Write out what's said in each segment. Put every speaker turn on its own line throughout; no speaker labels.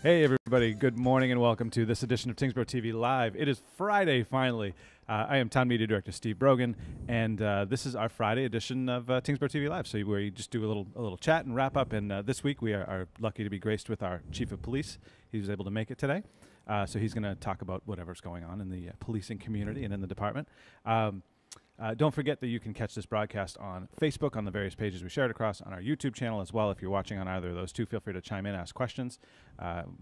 Hey everybody, good morning and welcome to this edition of Tyngsborough TV Live. It is Friday finally. I am Town Media Director Steve Brogan, and this is our Friday edition of Tyngsborough TV Live. So where you just do a little chat and wrap up. And this week we are lucky to be graced with our Chief of Police. He was able to make it today, so he's going to talk about whatever's going on in the policing community and in the department. Don't forget that you can catch this broadcast on Facebook on the various pages we shared across, on our YouTube channel as well. If you're watching on either of those two, feel free to chime in, ask questions.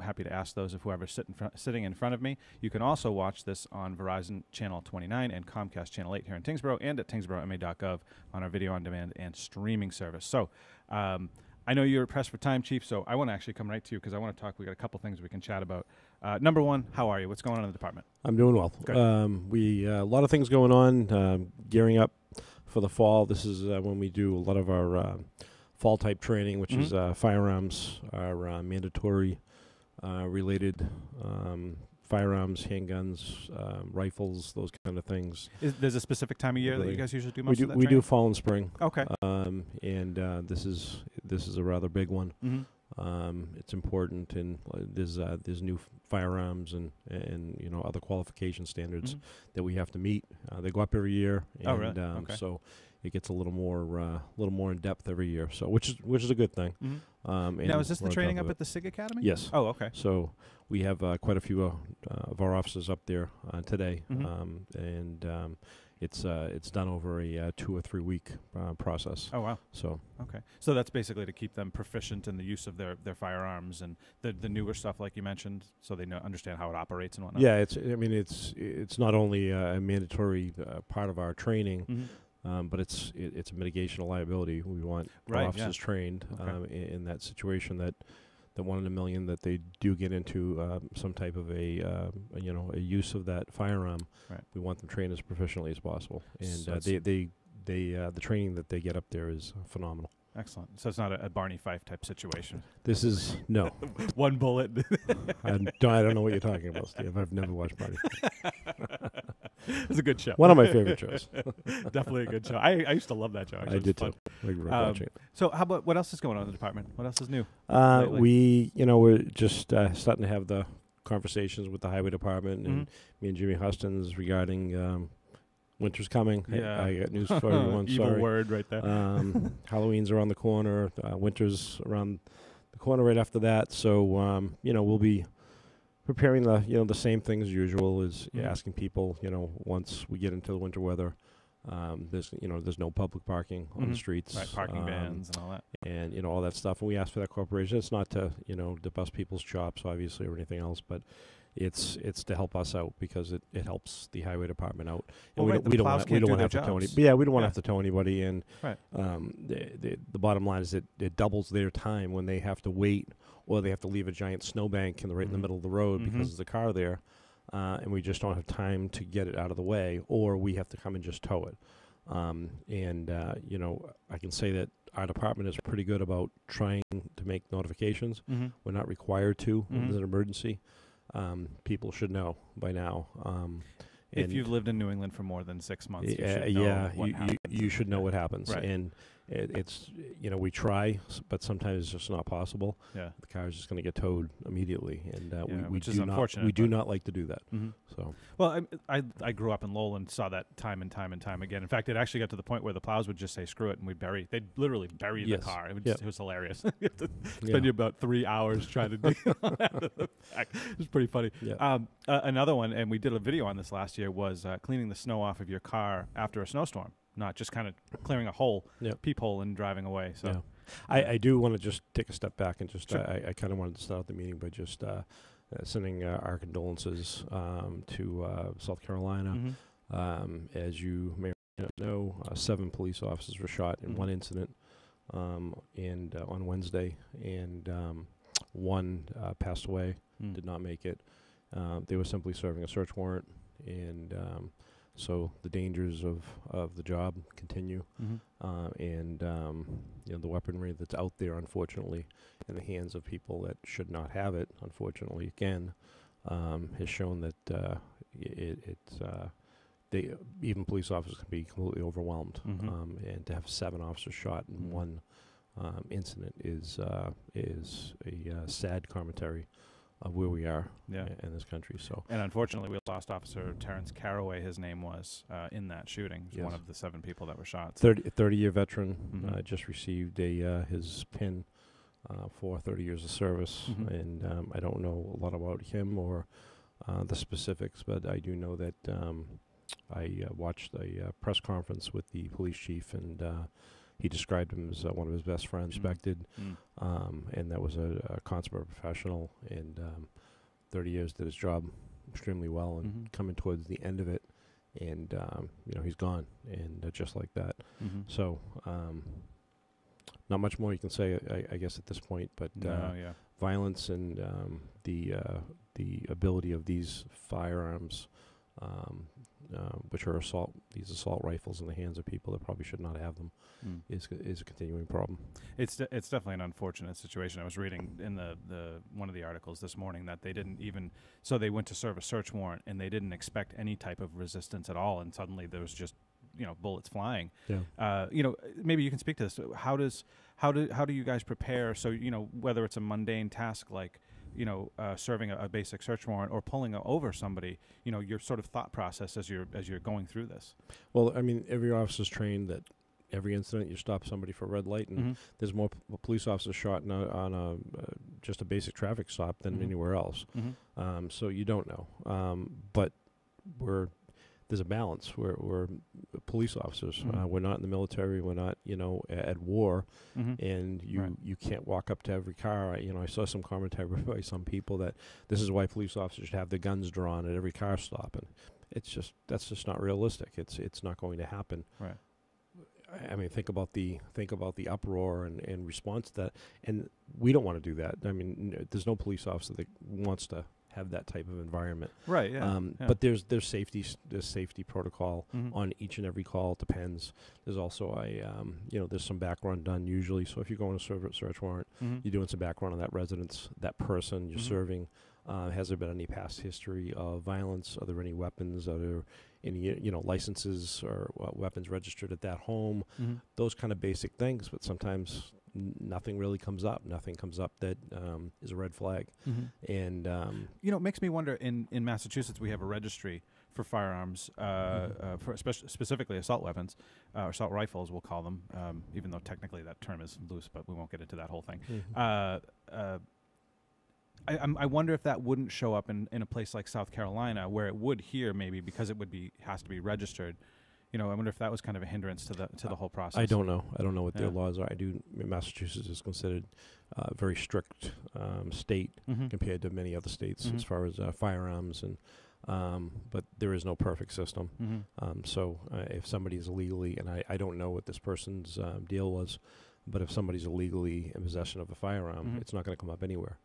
Happy to ask those of whoever's sitting in front of me. You can also watch this on Verizon Channel 29 and Comcast Channel 8 here in Tyngsborough, and at tyngsboroughma.gov on our video on demand and streaming service. So I know you're pressed for time, Chief, so I want to actually come right to you because I want to talk. We got a couple things we can chat about. Number one, how are you? What's going on in the department?
I'm doing well. We a lot of things going on, gearing up for the fall. This is when we do a lot of our fall type training, which is firearms, our mandatory related firearms, handguns, rifles, those kind of things.
There's a specific time of year that you guys usually do most of that
We
training?
do fall and spring.
Okay.
And this is a rather big one.
Mm-hmm.
It's important, and there's new firearms and other qualification standards that we have to meet. They go up every year, and
really? Okay.
so it gets a little more in depth every year. So which is a good thing.
Mm-hmm. Now, is this the training up at the SIG Academy?
Yes.
Oh, okay.
So we have quite a few of our officers up there today,
Mm-hmm.
It's done over a 2 or 3 week process.
Oh, wow.
So
Okay. So that's basically to keep them proficient in the use of their firearms and the newer stuff, like you mentioned, so they understand how it operates and whatnot.
yeah, it's not only a mandatory part of our training, but it's a mitigation of liability. We want our officers trained in that situation that 1 in a million that they do get into some type of a use of that firearm.
Right.
We want them trained as proficiently as possible, and
So
the training that they get up there is phenomenal.
Excellent. So it's not a Barney Fife type situation.
This is no.
One bullet.
I don't know what you're talking about, Steve. I've never watched Barney.
It's a good show.
One of my favorite shows.
Definitely a good show. I used to love that show. Actually.
I did too. I grew up watching it.
So how about what else is going on in the department? What else is new?
We're just starting to have the conversations with the highway department and me and Jimmy Hustins regarding winter's coming.
Yeah.
I got news for everyone.
Evil
Sorry.
word right there.
Halloween's around the corner. Winter's around the corner right after that. So we'll be preparing the same thing as usual, is asking people, once we get into the winter weather, there's no public parking on the streets,
right? Parking bans and all that,
and all that stuff. And we ask for that cooperation. It's not to to bust people's chops, obviously, or anything else, but it's to help us out because it helps the highway department out. And we don't want to have to tow anybody. Yeah, we don't want to have to tow anybody. And the bottom line is it doubles their time when they have to wait or they have to leave a giant snowbank right in the middle of the road because there's a car there, and we just don't have time to get it out of the way, or we have to come and just tow it. I can say that our department is pretty good about trying to make notifications. We're not required to when there's an emergency. People should know by now.
If you've lived in New England for more than 6 months,
you should know what happens.
Right.
And it's we try, but sometimes it's just not possible.
Yeah,
the car is just going to get towed immediately, and
which is unfortunate.
We do not like to do that. So,
well, I grew up in Lowell and saw that time and time and time again. In fact, it actually got to the point where the plows would just say "screw it" and they'd literally bury the car. It was hilarious. You have to spend about 3 hours trying to dig it out of the back. It was pretty funny. Yeah. Another one, and we did a video on this last year, was cleaning the snow off of your car after a snowstorm. Not just kind of clearing a hole, peephole, and driving away. So,
I do want to just take a step back and just I kind of wanted to start the meeting by just sending our condolences to South Carolina. As you may know, 7 police officers were shot in one incident, and on Wednesday, and 1 passed away, did not make it. They were simply serving a search warrant, and so the dangers of the job continue, and the weaponry that's out there, unfortunately, in the hands of people that should not have it, unfortunately, again, has shown that even police officers can be completely overwhelmed, and to have 7 officers shot in one incident is a sad commentary of where we are
Yeah.
in this country. So,
And unfortunately, we lost Officer Terrence Caraway, his name was, in that shooting. He was one of the 7 people that were shot.
30-year veteran, just received his pin for 30 years of service. And I don't know a lot about him or the specifics, but I do know that I watched a press conference with the police chief, and he described him as one of his best friends, respected, and that was a consummate professional, and 30 years did his job extremely well, and coming towards the end of it, and he's gone, and just like that. So not much more you can say, I guess, at this point, but violence and the ability of these firearms, which are these assault rifles in the hands of people that probably should not have them, is a continuing problem.
It's definitely an unfortunate situation. I was reading in the one of the articles this morning that they didn't even, so they went to serve a search warrant and they didn't expect any type of resistance at all, and suddenly there was just bullets flying.
Yeah.
Maybe you can speak to this. How do you guys prepare? So whether it's a mundane task like serving a basic search warrant or pulling over somebody, your sort of thought process as you're going through this.
Well, I mean, every officer's trained that every incident you stop somebody for a red light, and there's more police officers shot on just a basic traffic stop than anywhere else. So you don't know, but there's a balance. We're police officers. We're not in the military. We're not, at war. And you can't walk up to every car. I saw some commentary by some people that this is why police officers should have their guns drawn at every car stop, and that's just not realistic. It's not going to happen.
Right.
I mean, think about the uproar and response to that, and we don't want to do that. I mean, there's no police officer that wants to have that type of environment.
Right. Yeah.
But there's safety protocol on each and every call. It depends. There's also there's some background done usually. So if you're going to serve a search warrant, you're doing some background on that residence, that person you're serving. Has there been any past history of violence? Are there any weapons? Are there any licenses or weapons registered at that home? Those kind of basic things. But sometimes nothing really comes up. Nothing comes up that is a red flag. And
it makes me wonder. In Massachusetts, we have a registry for firearms, for specifically assault weapons, or assault rifles, we'll call them. Even though technically that term is loose, but we won't get into that whole thing. I wonder if that wouldn't show up in a place like South Carolina, where it would here, maybe because it has to be registered. I wonder if that was kind of a hindrance to the whole process.
I don't know. I don't know what their laws are. Massachusetts is considered a very strict state compared to many other states as far as firearms, and but there is no perfect system. So if somebody's illegally, and I don't know what this person's deal was, but if somebody's illegally in possession of a firearm, it's not going to come up anywhere.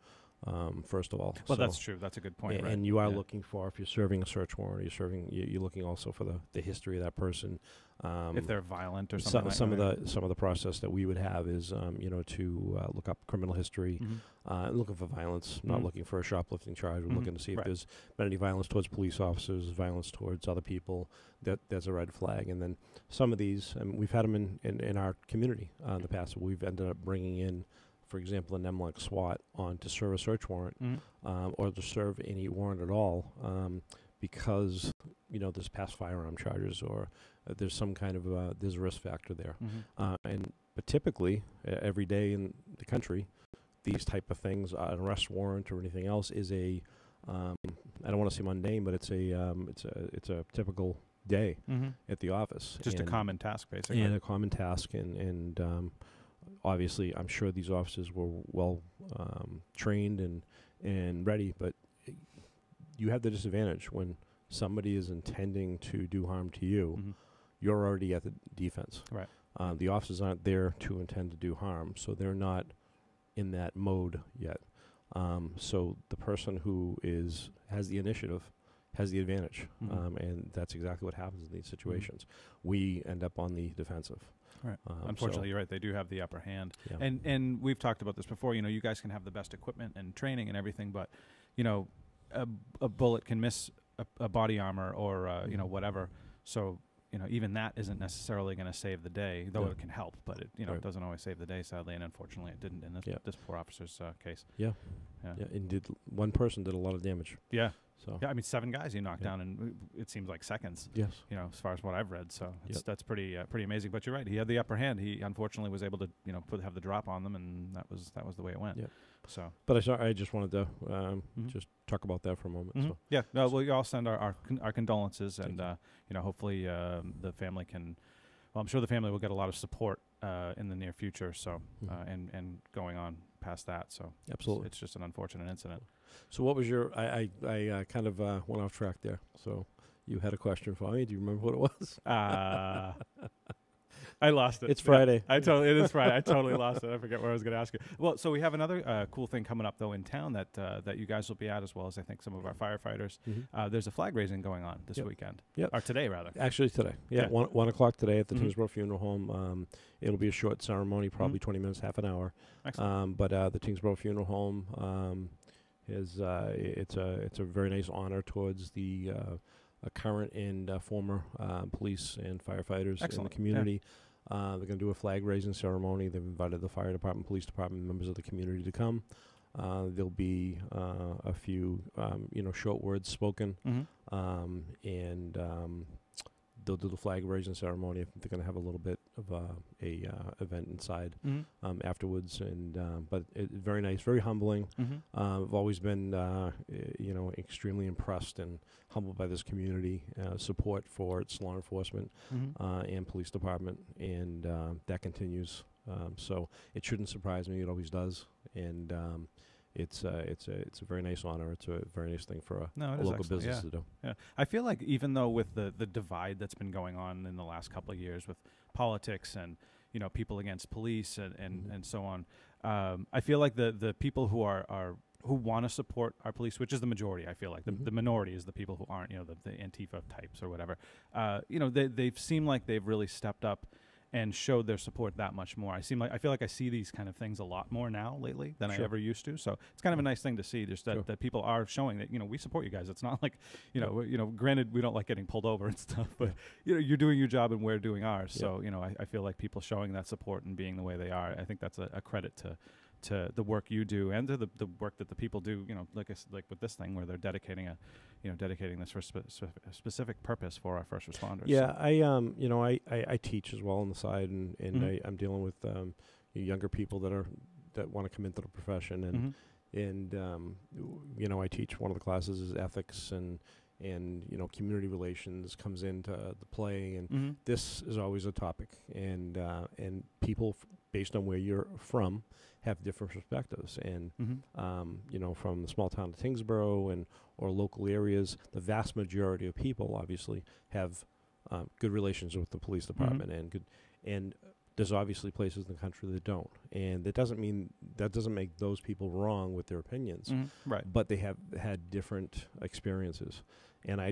First of all.
Well, that's true. That's a good point.
And,
right?
And you are looking for, if you're serving a search warrant, you're looking also for the history of that person.
If they're violent or something.
Some of the process that we would have is, to look up criminal history, looking for violence, not looking for a shoplifting charge. We're looking to see if there's been any violence towards police officers, violence towards other people. That's a red flag. And then some of these, we've had them in our community in the past. We've ended up bringing in, for example, a Nemlock SWAT on to serve a search warrant or to serve any warrant at all because, there's past firearm charges or there's some kind of there's a risk factor there. But typically, every day in the country, these type of things, an arrest warrant or anything else is I don't want to say mundane, but it's a typical day at the office.
Just a common task, basically.
And a common task, and obviously, I'm sure these officers were well trained and ready, but you have the disadvantage when somebody is intending to do harm to you. You're already at the defense.
Right.
The officers aren't there to intend to do harm, so they're not in that mode yet. So the person who has the initiative has the advantage, and that's exactly what happens in these situations. We end up on the defensive.
Right. Unfortunately, you're right. They do have the upper hand. Yeah. And we've talked about this before. You guys can have the best equipment and training and everything, but, a bullet can miss a body armor or, whatever. So even that isn't necessarily going to save the day, though it can help, but it,
Right.
it doesn't always save the day, sadly, and unfortunately it didn't in this poor officer's case.
Yeah. And one person did a lot of damage.
Yeah.
So
Yeah, I mean, 7 guys he knocked down, and it seems like seconds.
yes.
As far as what I've read, so that's pretty amazing. But you're right; he had the upper hand. He unfortunately was able to, have the drop on them, and that was the way it went.
Yep.
So,
But I just wanted to just talk about that for a moment. So.
yeah, no, we all send our condolences, and hopefully the family can. Well, I'm sure the family will get a lot of support in the near future. So, and going on past that. So,
absolutely,
it's just an unfortunate incident.
So what was your? I kind of went off track there. So you had a question for me. Do you remember what it was?
I lost it.
It's Friday.
It is Friday. I totally lost it. I forget what I was going to ask you. Well, so we have another cool thing coming up though in town that you guys will be at, as well as I think some of our firefighters. There's a flag raising going on this weekend. Or today rather.
Actually today. Yeah. 1 o'clock today at the Tyngsborough Funeral Home. It'll be a short ceremony, probably 20 minutes, half an hour.
Excellent.
But the Tyngsborough Funeral Home is it's a very nice honor towards the current and former police and firefighters in the community. They're going to do a flag raising ceremony. They've invited the fire department, police department, members of the community to come. There'll be a few short words spoken, and they'll do the flag raising ceremony. They're going to have a little bit of a event inside afterwards, and but it's very nice, very humbling. I've always been extremely impressed and humbled by this community support for its law enforcement and police department, and that continues. So it shouldn't surprise me. It always does, and it's a very nice honor. It's a very nice thing for a local business to do.
Yeah, I feel like even though with the divide that's been going on in the last couple of years with politics and people against police and so on, I feel like the people who want to support our police, which is the majority, I feel like the minority is the people who aren't, the Antifa types or whatever. They seem like they've really stepped up and showed their support that much more. I feel like I see these kind of things a lot more now lately than I ever used to. So it's kind of a nice thing to see, just that people are showing that we support you guys. It's not like granted we don't like getting pulled over and stuff, but you're doing your job and we're doing ours. So I feel like people showing that support and being the way they are. I think that's a credit to the work you do and to the work that the people do. Like with this thing where they're dedicating this for a specific purpose for our first responders.
Yeah, I teach as well on the side, and I'm dealing with younger people that want to come into the profession, and I teach. One of the classes is ethics and community relations comes into the play, and this is always a topic, and people based on where you're from have different perspectives, and from the small town of Tyngsborough or local areas, the vast majority of people obviously have good relations with the police department, and there's obviously places in the country that don't, and that doesn't make those people wrong with their opinions,
right?
But they have had different experiences. And I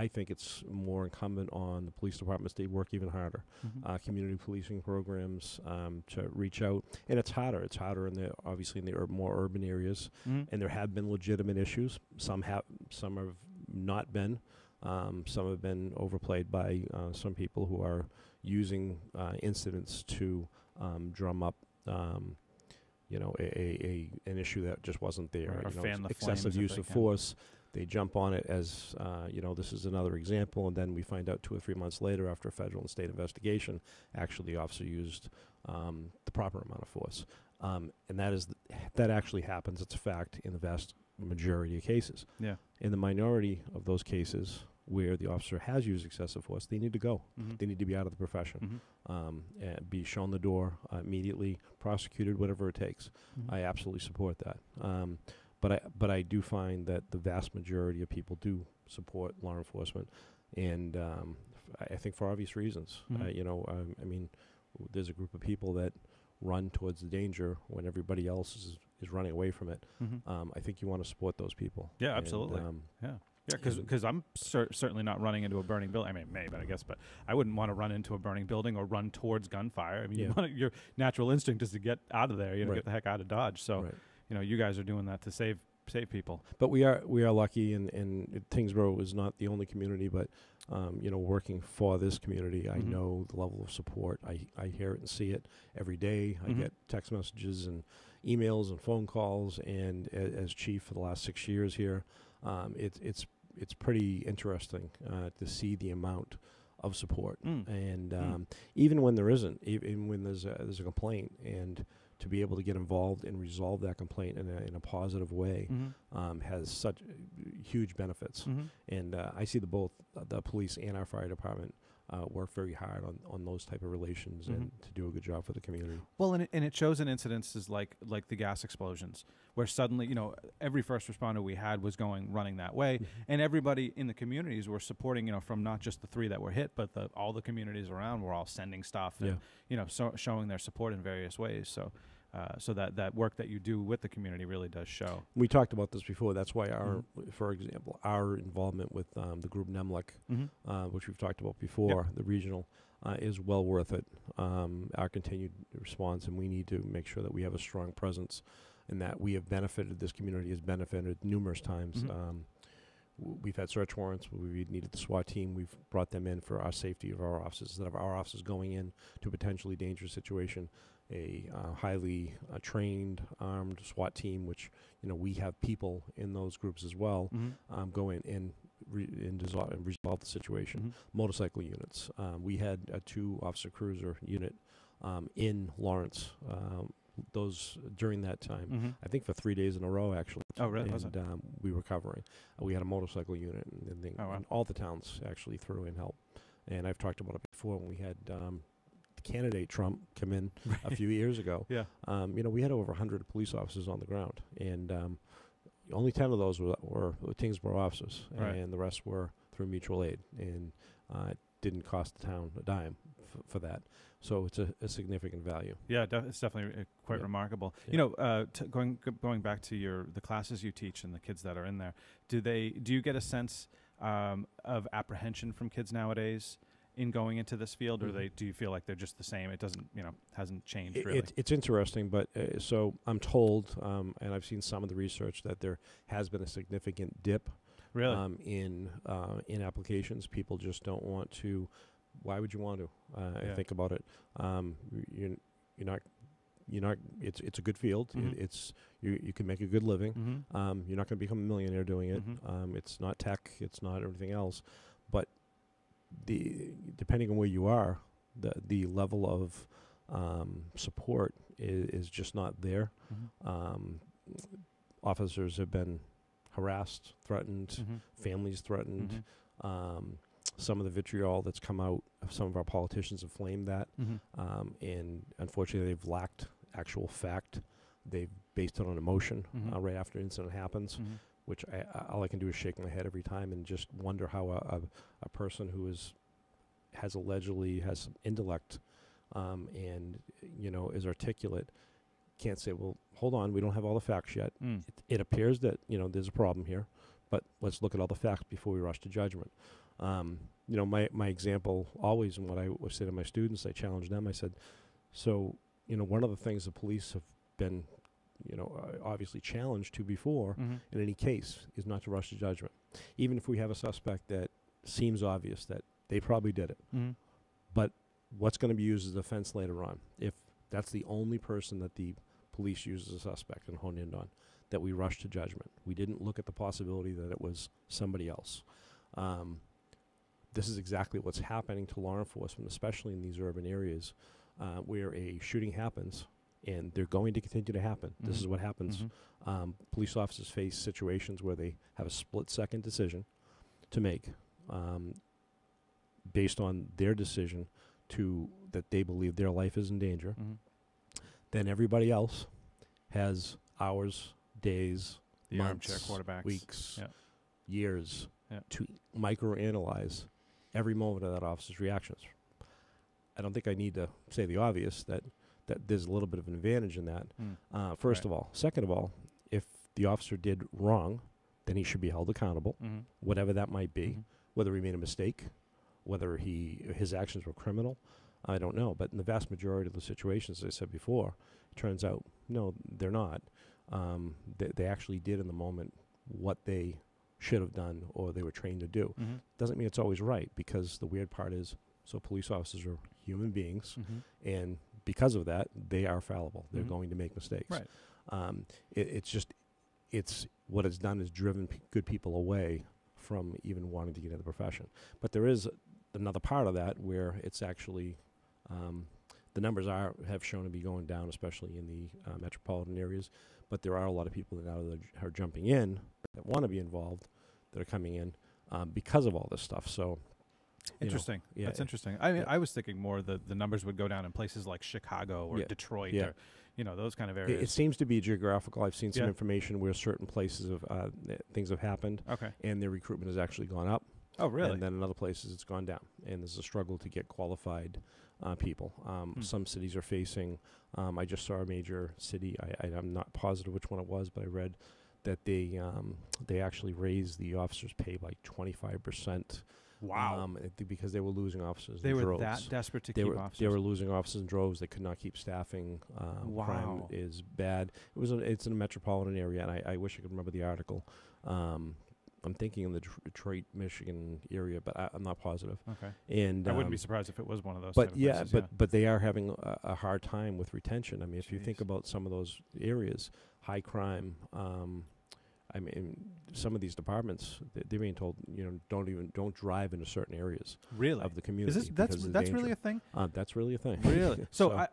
think it's more incumbent on the police departments to work even harder, community policing programs to reach out. And it's harder. It's harder obviously in the more urban areas. And there have been legitimate issues. Some have not been. Some have been overplayed by some people who are using incidents to drum up an issue that just wasn't there.
Or fan the
excessive use of force. They jump on it as, this is another example, and then we find out 2 or 3 months later after a federal and state investigation, actually the officer used the proper amount of force. And that actually happens. It's a fact in the vast majority of cases. Yeah. In the minority of those cases where the officer has used excessive force, they need to go. They need to be out of the profession, and be shown the door immediately, prosecuted, whatever it takes. I absolutely support that. But I do find that the vast majority of people do support law enforcement, and I think for obvious reasons. I mean, there's a group of people that run towards the danger when everybody else is running away from it. I think you want to support those people.
Yeah, absolutely. Because I'm certainly not running into a burning building. I mean, maybe, but I wouldn't want to run into a burning building or run towards gunfire. I mean, your natural instinct is to get out of there, get the heck out of Dodge. So. Right. You guys are doing that to save save people.
But we are lucky, and Tyngsborough is not the only community, but working for this community, I know the level of support. I hear it and see it every day. I get text messages and emails and phone calls, and as chief for the last 6 years here, it's pretty interesting to see the amount of support, and even when there isn't, even when there's a complaint, and to be able to get involved and resolve that complaint in a positive way has such huge benefits. And I see both the police and our fire department work very hard on those type of relations and to do a good job for the community.
Well, and it shows in incidences like the gas explosions, where suddenly, every first responder we had was running that way, and everybody in the communities were supporting, from not just the 3 that were hit, but all the communities around were all sending stuff and, showing their support in various ways. So that work that you do with the community really does show.
We talked about this before. That's why for example, our involvement with the group NEMLIC, which we've talked about before, the regional, is well worth it. Our continued response, and we need to make sure that we have a strong presence, and that we have benefited. This community has benefited numerous times. We've had search warrants where we needed the SWAT team. We've brought them in for our safety of our officers, instead of our officers going in to a potentially dangerous situation. A highly trained, armed SWAT team, which we have people in those groups as well, go in and resolve the situation. Motorcycle units. We had a 2-officer cruiser unit in Lawrence. Those during that time, I think for 3 days in a row, actually.
Oh, really?
And we were covering. We had a motorcycle unit, and all the towns actually threw in help. And I've talked about it before when we had candidate Trump come in a few years ago. We had over 100 police officers on the ground, and only 10 of those were Tyngsborough officers, and the rest were through mutual aid, and it didn't cost the town a dime for that. So it's a significant value.
Yeah, it's definitely quite remarkable. Going back to the classes you teach and the kids that are in there, do you get a sense of apprehension from kids nowadays in going into this field, or do you feel like they're just the same? It doesn't, hasn't changed really.
It's interesting, but so I'm told, and I've seen some of the research, that there has been a significant dip,
really, in
applications. People just don't want to. Why would you want to? Think about it. You're not. It's a good field. It's you can make a good living. You're not going to become a millionaire doing it. It's not tech. It's not everything else, but depending on where you are, the level of support is just not there. Officers have been harassed, threatened, families threatened. Some of the vitriol that's come out of some of our politicians have flamed that, and unfortunately they've lacked actual fact. They've based it on emotion right after an incident happens. Which all I can do is shake my head every time and just wonder how a person who has allegedly has some intellect and is articulate can't say, well, hold on, we don't have all the facts yet. It appears that there's a problem here, but let's look at all the facts before we rush to judgment. My example always, and what I would say to my students, I challenge them. I said, so one of the things the police have been obviously challenged to before in any case is not to rush to judgment. Even if we have a suspect that seems obvious that they probably did it. But what's going to be used as a defense later on? If that's the only person that the police use as a suspect and hone in on, that we rush to judgment. We didn't look at the possibility that it was somebody else. This is exactly what's happening to law enforcement, especially in these urban areas where a shooting happens. And they're going to continue to happen. This is what happens. Police officers face situations where they have a split-second decision to make based on their decision that they believe their life is in danger. Then everybody else has hours, days, months, weeks, years to microanalyze every moment of that officer's reactions. I don't think I need to say the obvious that there's a little bit of an advantage in that, first of all. Second of all, if the officer did wrong, then he should be held accountable, whatever that might be, whether he made a mistake, whether his actions were criminal, I don't know. But in the vast majority of the situations, as I said before, it turns out, no, they're not. they actually did in the moment what they should have done or they were trained to do.
Mm-hmm.
Doesn't mean it's always right, because the weird part is, so police officers are human beings, and because of that, they are fallible. They're going to make mistakes.
Right.
It's what it's done is driven good people away from even wanting to get into the profession. But there is another part of that where it's actually the numbers have shown to be going down, especially in the metropolitan areas. But there are a lot of people that now that are jumping in that want to be involved, that are coming in because of all this stuff. So
interesting.
Yeah,
that's interesting. I mean, I was thinking more the numbers would go down in places like Chicago or Detroit or those kind of areas.
It seems to be geographical. I've seen some information where certain places of things have happened, and their recruitment has actually gone up.
Oh, really?
And then in other places it's gone down, and there's a struggle to get qualified people. Some cities are facing. I just saw a major city. I'm not positive which one it was, but I read that they actually raised the officers' pay by 25%.
Wow!
Because they were losing officers.
They
in
were
droves.
that desperate to keep officers.
They were losing officers in droves. They could not keep staffing.
Wow!
Crime is bad. It's in a metropolitan area, and I wish I could remember the article. I'm thinking in the Detroit, Michigan area, but I'm not positive.
Okay.
And
I wouldn't be surprised if it was one of those.
But
type of places,
but they are having a hard time with retention. I mean, if you think about some of those areas, high crime. I mean, some of these departments, they're being told, don't drive into certain areas of the community.
That's really a thing?
That's really a thing.
Really? So I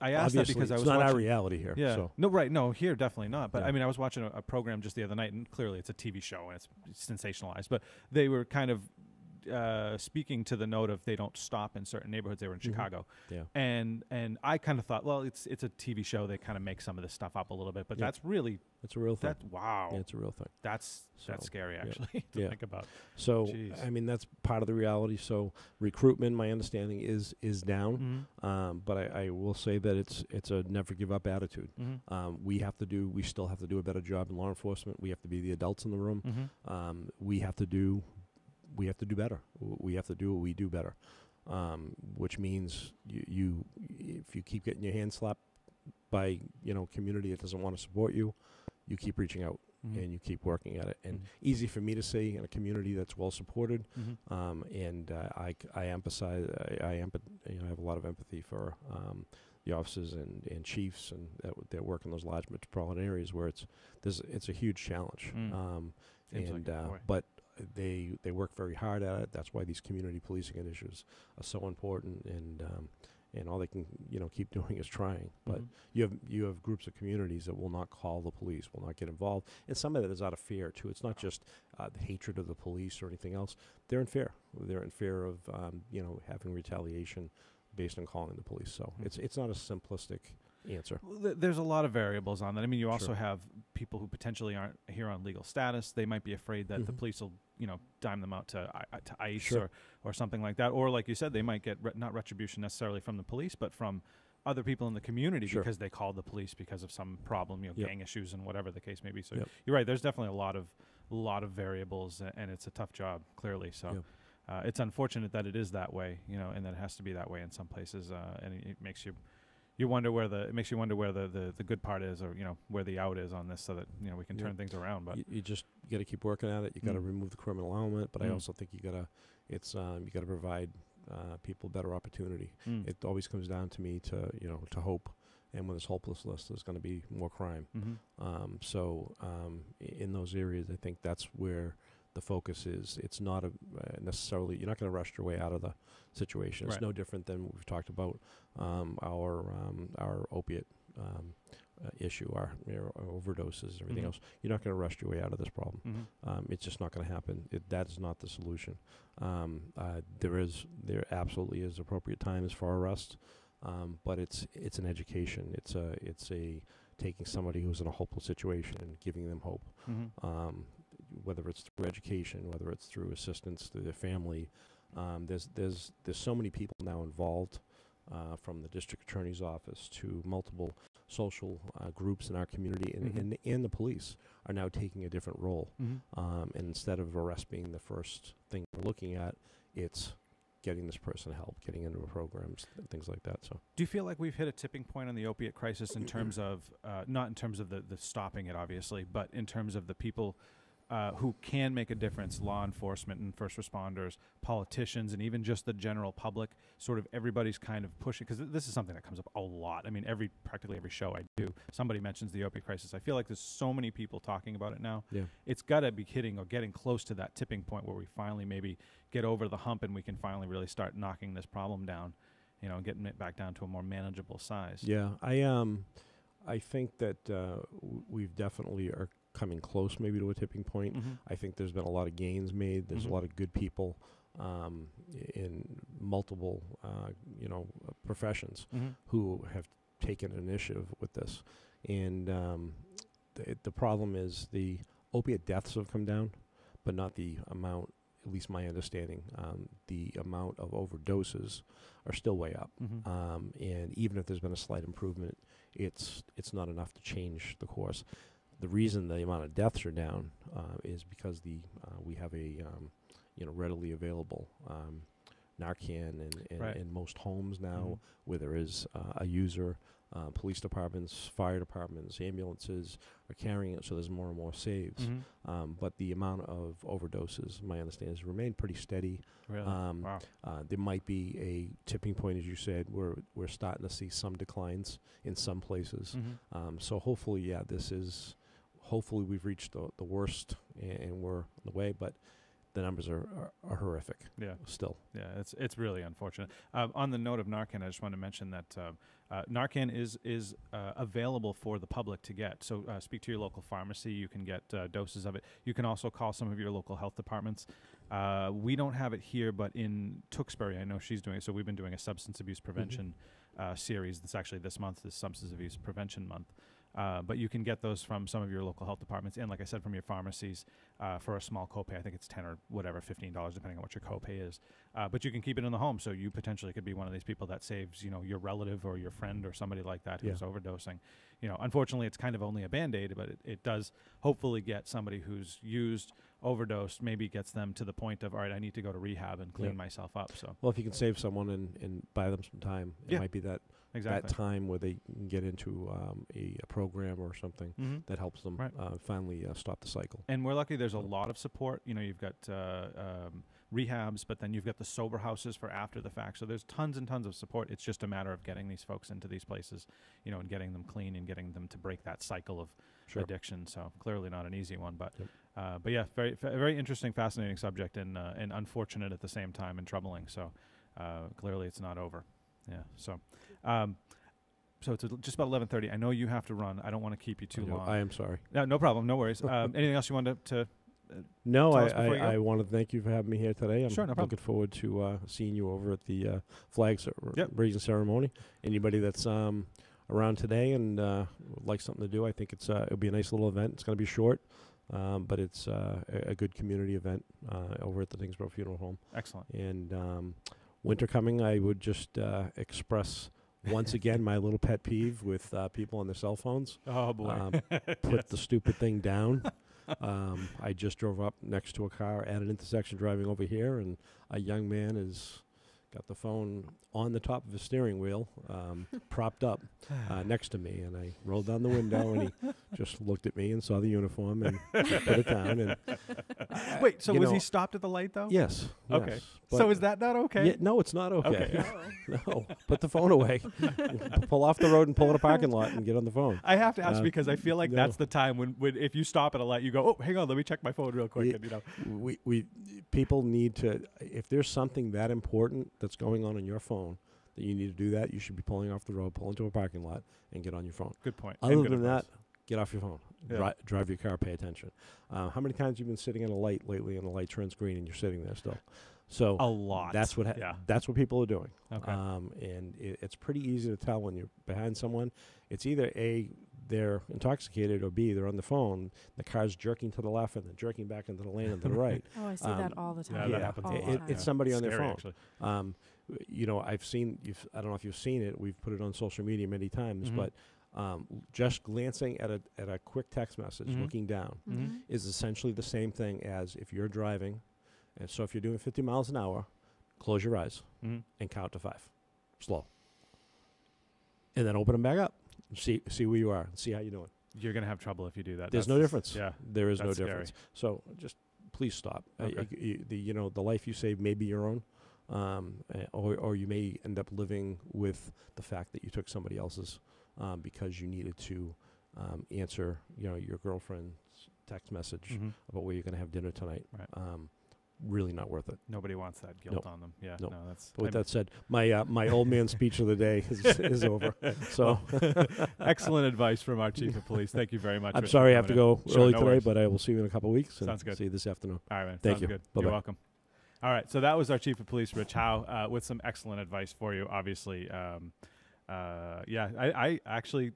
asked that because I was
it's not
watching,
our reality here.
Yeah.
So.
No, right. No, here definitely not. But I mean, I was watching a program just the other night, and clearly it's a TV show and it's sensationalized. But they were kind of speaking to the note of they don't stop in certain neighborhoods. They were in Chicago, and I kind of thought, well, it's a TV show. They kind of make some of this stuff up a little bit, but that's really
it's a real thing.
Wow,
it's a real thing.
That's scary actually to think about.
So
Jeez.
I mean, that's part of the reality. So recruitment, my understanding is down, but I will say that it's a never give up attitude. We still have to do a better job in law enforcement. We have to be the adults in the room. We have to do better. We have to do what we do better, which means you if you keep getting your hand slapped by community that doesn't want to support you, you keep reaching out and you keep working at it. And easy for me to say in a community that's well supported. And I emphasize. I have a lot of empathy for the officers and chiefs and that work in those large metropolitan areas where it's a huge challenge. But they work very hard at it. That's why these community policing initiatives are so important, and all they can keep doing is trying. But you have groups of communities that will not call the police, will not get involved, and some of that is out of fear too. It's not just the hatred of the police or anything else. They're in fear. They're in fear of having retaliation based on calling the police. So it's not a simplistic answer.
There's a lot of variables on that. I mean, you also have people who potentially aren't here on legal status. They might be afraid that the police will, dime them out to ICE or something like that. Or like you said, they might get not retribution necessarily from the police, but from other people in the community because they called the police because of some problem, gang issues and whatever the case may be. So you're right. There's definitely a lot of variables, and it's a tough job, clearly. So it's unfortunate that it is that way, and that it has to be that way in some places. And it makes you wonder where the good part is, or where the out is on this, so that we can turn things around. But
you just got to keep working at it. You got to remove the criminal element, but I also think you got to provide people better opportunity. It always comes down to me to hope, and when there's hopelessness, there's going to be more crime. So in those areas, I think that's where the focus is. It's not necessarily, you're not going to rush your way out of the situation. It's no different than what we've talked about our opiate issue, our overdoses, everything else. You're not going to rush your way out of this problem. It's just not going to happen. That is not the solution. There absolutely is appropriate times for arrest, but it's an education. It's a taking somebody who's in a hopeless situation and giving them hope. Whether it's through education, whether it's through assistance to their family. There's so many people now involved, from the district attorney's office to multiple social groups in our community, and the police are now taking a different role. And instead of arrest being the first thing we're looking at, it's getting this person help, getting into programs, things like that. So,
do you feel like we've hit a tipping point on the opiate crisis in terms of, not in terms of the stopping it, obviously, but in terms of the people who can make a difference, law enforcement and first responders, politicians, and even just the general public, sort of everybody's kind of pushing, because this is something that comes up a lot. I mean, practically every show I do, somebody mentions the opiate crisis. I feel like there's so many people talking about it now.
yeah.
It's got to be hitting or getting close to that tipping point where we finally maybe get over the hump and we can finally really start knocking this problem down, and getting it back down to a more manageable size.
Yeah, I think that we've definitely are coming close maybe to a tipping point.
Mm-hmm.
I think there's been a lot of gains made. There's a lot of good people in multiple, professions who have taken initiative with this. And the problem is the opiate deaths have come down, but not the amount, at least my understanding. The amount of overdoses are still way up. And even if there's been a slight improvement, it's not enough to change the course. The reason the amount of deaths are down is because we have a readily available Narcan in most homes now, where there is a user. Police departments, fire departments, ambulances are carrying it, so there's more and more saves. But the amount of overdoses, my understanding, has remained pretty steady.
Really? Wow.
There might be a tipping point, as you said, where we're starting to see some declines in some places. So hopefully, hopefully we've reached the worst and we're on the way, but the numbers are horrific. Yeah. Still.
Yeah, it's really unfortunate. On the note of Narcan, I just want to mention that Narcan is available for the public to get. So speak to your local pharmacy. You can get doses of it. You can also call some of your local health departments. We don't have it here, but in Tewksbury, I know she's doing it. So we've been doing a substance abuse prevention series. That's actually this month, this Substance Abuse Prevention Month. But you can get those from some of your local health departments, and like I said, from your pharmacies for a small copay. I think it's $10 or whatever, $15, depending on what your copay is. But you can keep it in the home, so you potentially could be one of these people that saves, your relative or your friend or somebody like that who's overdosing. Unfortunately, it's kind of only a Band-Aid, but it does hopefully get somebody who's used, overdosed, maybe gets them to the point of, all right, I need to go to rehab and clean myself up. So,
well, if you can save someone and buy them some time, it might be that. Exactly. That time where they can get into a program or something that helps them finally stop the cycle.
And we're lucky there's a lot of support. You've got rehabs, but then you've got the sober houses for after the fact. So there's tons and tons of support. It's just a matter of getting these folks into these places, and getting them clean and getting them to break that cycle of addiction. So clearly not an easy one, but yeah, very very interesting, fascinating subject, and unfortunate at the same time and troubling. So clearly it's not over. Yeah. So. So it's just about 11:30. I know you have to run. I don't want to keep you too long.
I am sorry.
No problem. No worries. Anything else you wanted to
No, I want to thank you for having me here today. I'm
no problem.
looking forward to seeing you over at the flag raising ceremony. Anybody that's around today and would like something to do, I think it'll be a nice little event. It's going to be short, but it's a good community event over at the Tyngsborough Funeral Home.
Excellent.
And winter coming, I would just express once again my little pet peeve with people on their cell phones.
Oh, boy.
Put the stupid thing down. I just drove up next to a car at an intersection driving over here, and a young man has got the phone on the top of his steering wheel, propped up next to me, and I rolled down the window, and he just looked at me and saw the uniform and put it down. And
wait, so was he stopped at the light, though?
Yes.
Okay.
Yes,
so is that not okay?
Yeah, no, it's not okay. No, put the phone away. Pull off the road and pull in a parking lot and get on the phone.
I have to ask because I feel like that's the time when if you stop at a light, you go, oh, hang on, let me check my phone real quick.
We people need to, if there's something that important that's going on your phone that you need to do that, you should be pulling off the road, pull into a parking lot, and get on your phone.
Good point.
Other than that, get off your phone. Yeah. Drive your car, pay attention. How many times you've been sitting at a light lately and the light turns green and you're sitting there still? So
a lot.
That's what that's what people are doing.
Okay.
And it's pretty easy to tell when you're behind someone. It's either A, they're intoxicated, or B, they're on the phone. The car's jerking to the left and then jerking back into the lane and to the right.
Oh, I see that all the time.
Yeah, that happens all the time.
It's somebody on their phone.
Actually.
I've seen. I don't know if you've seen it. We've put it on social media many times, but just glancing at a quick text message, looking down, is essentially the same thing as if you're driving. And so if you're doing 50 miles an hour, close your eyes,
Mhm.
and count to 5. Slow. And then open them back up. See where you are. See how you're doing.
You're going to have trouble if you do that.
There's no difference.
Yeah.
There is no
that's scary.
difference. So just please stop.
Okay.
The life you save may be your own, or you may end up living with the fact that you took somebody else's because you needed to answer your girlfriend's text message
Mhm.
about where you're going to have dinner tonight.
Right.
Really not worth it.
Nobody wants that guilt on them. Yeah.
Nope.
No, that's.
But with that said, my old man speech of the day is over. So
Excellent advice from our chief of police. Thank you very much.
I'm
for
sorry I have to
coming in.
go
Sure,
early
no
today,
worries.
but I will see you in a couple of weeks.
Sounds good.
See you this afternoon.
All right, man.
Thank
Sounds
you.
good.
Bye-bye.
You're welcome. All right, so that was our chief of police, Rich Howe, with some excellent advice for you. Obviously, I actually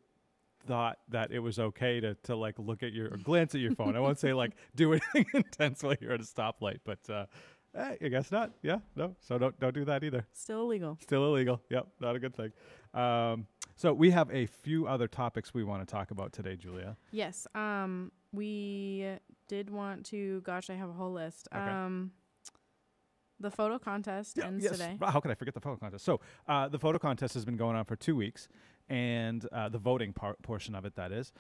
thought that it was okay to like look at your or glance at your phone. I won't say like do anything intense while you're at a stoplight, but I guess not. Yeah, no. So don't do that either.
Still illegal.
Still illegal. Yep, not a good thing. So we have a few other topics we want to talk about today, Julia.
Yes. We did want to. Gosh, I have a whole list.
Okay.
The photo contest ends today.
How could I forget the photo contest? So the photo contest has been going on for 2 weeks, and the voting portion of it, that is.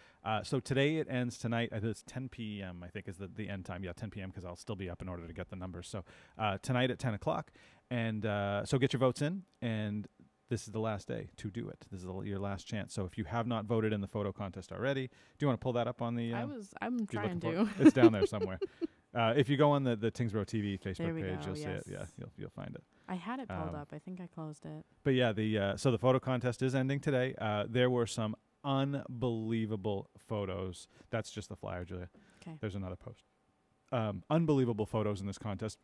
So today it ends tonight. It's 10 p.m., I think, is the end time. Yeah, 10 p.m., because I'll still be up in order to get the numbers. So tonight at 10 o'clock. And so get your votes in, and this is the last day to do it. This is your last chance. So if you have not voted in the photo contest already, do you want to pull that up on the...
I'm trying to.
It's down there somewhere. If you go on the Tyngsborough TV Facebook page,
go,
you'll see it.
yes.
Yeah, you'll find it.
I had it pulled up. I think I closed it.
But yeah, so the photo contest is ending today. There were some unbelievable photos. That's just the flyer, Julia.
Okay.
There's another post. Unbelievable photos in this contest.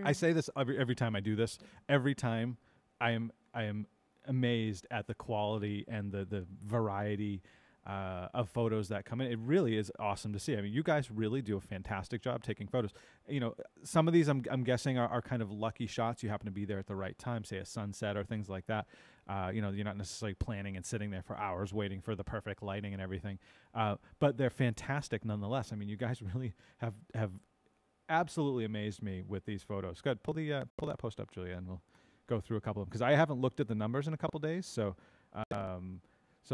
I say this every time I do this. Every time I am amazed at the quality and the variety of photos that come in. It really is awesome to see. I mean, you guys really do a fantastic job taking photos. You know, some of these I'm guessing are kind of lucky shots. You happen to be there at the right time, say a sunset or things like that. You're not necessarily planning and sitting there for hours waiting for the perfect lighting and everything. But they're fantastic nonetheless. I mean, you guys really have absolutely amazed me with these photos. Good. Pull that post up, Julia, and we'll go through a couple of them, because I haven't looked at the numbers in a couple days. So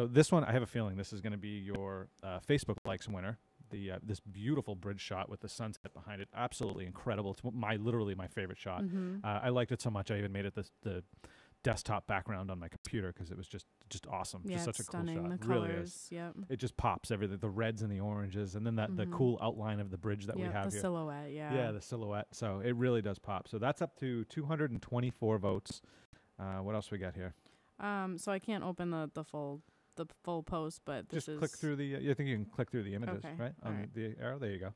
this one, I have a feeling this is going to be your Facebook likes winner. This beautiful bridge shot with the sunset behind it, absolutely incredible. It's literally my favorite shot.
Mm-hmm.
I liked it so much I even made it the desktop background on my computer, because it was just awesome.
Yeah,
just such
it's
a cool
stunning.
shot.
The
Really
colors,
is.
yep.
It just pops everything, the reds and the oranges, and then the cool outline of the bridge that we have
the
here.
silhouette, yeah.
Yeah, the silhouette. So it really does pop. So that's up to 224 votes. What else we got here?
So I can't open the full post, but this
Just click through the. I think you can click through the images,
Okay,
right?
all
On
right.
the arrow. There you go.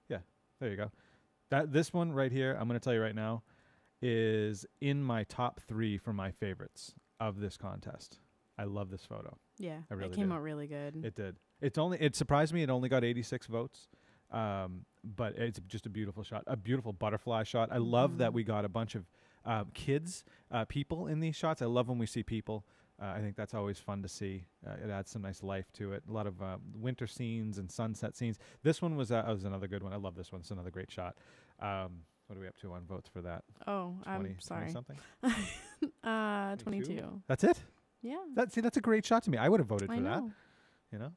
Yeah, there you go. This one right here, I'm going to tell you right now, is in my top 3 for my favorites of this contest. I love this photo.
Yeah,
I really
it came
did.
out really good.
It did. It surprised me. It only got 86 votes, but it's just a beautiful shot, a beautiful butterfly shot. I love that we got a bunch of kids, people in these shots. I love when we see people. I think that's always fun to see. It adds some nice life to it. A lot of winter scenes and sunset scenes. This one was another good one. I love this one. It's another great shot. What are we up to on votes for that?
Oh,
20,
I'm sorry.
20 something?
22.
That's it?
Yeah.
That's a great shot to me. I would have voted for
I
that.
know.
You know?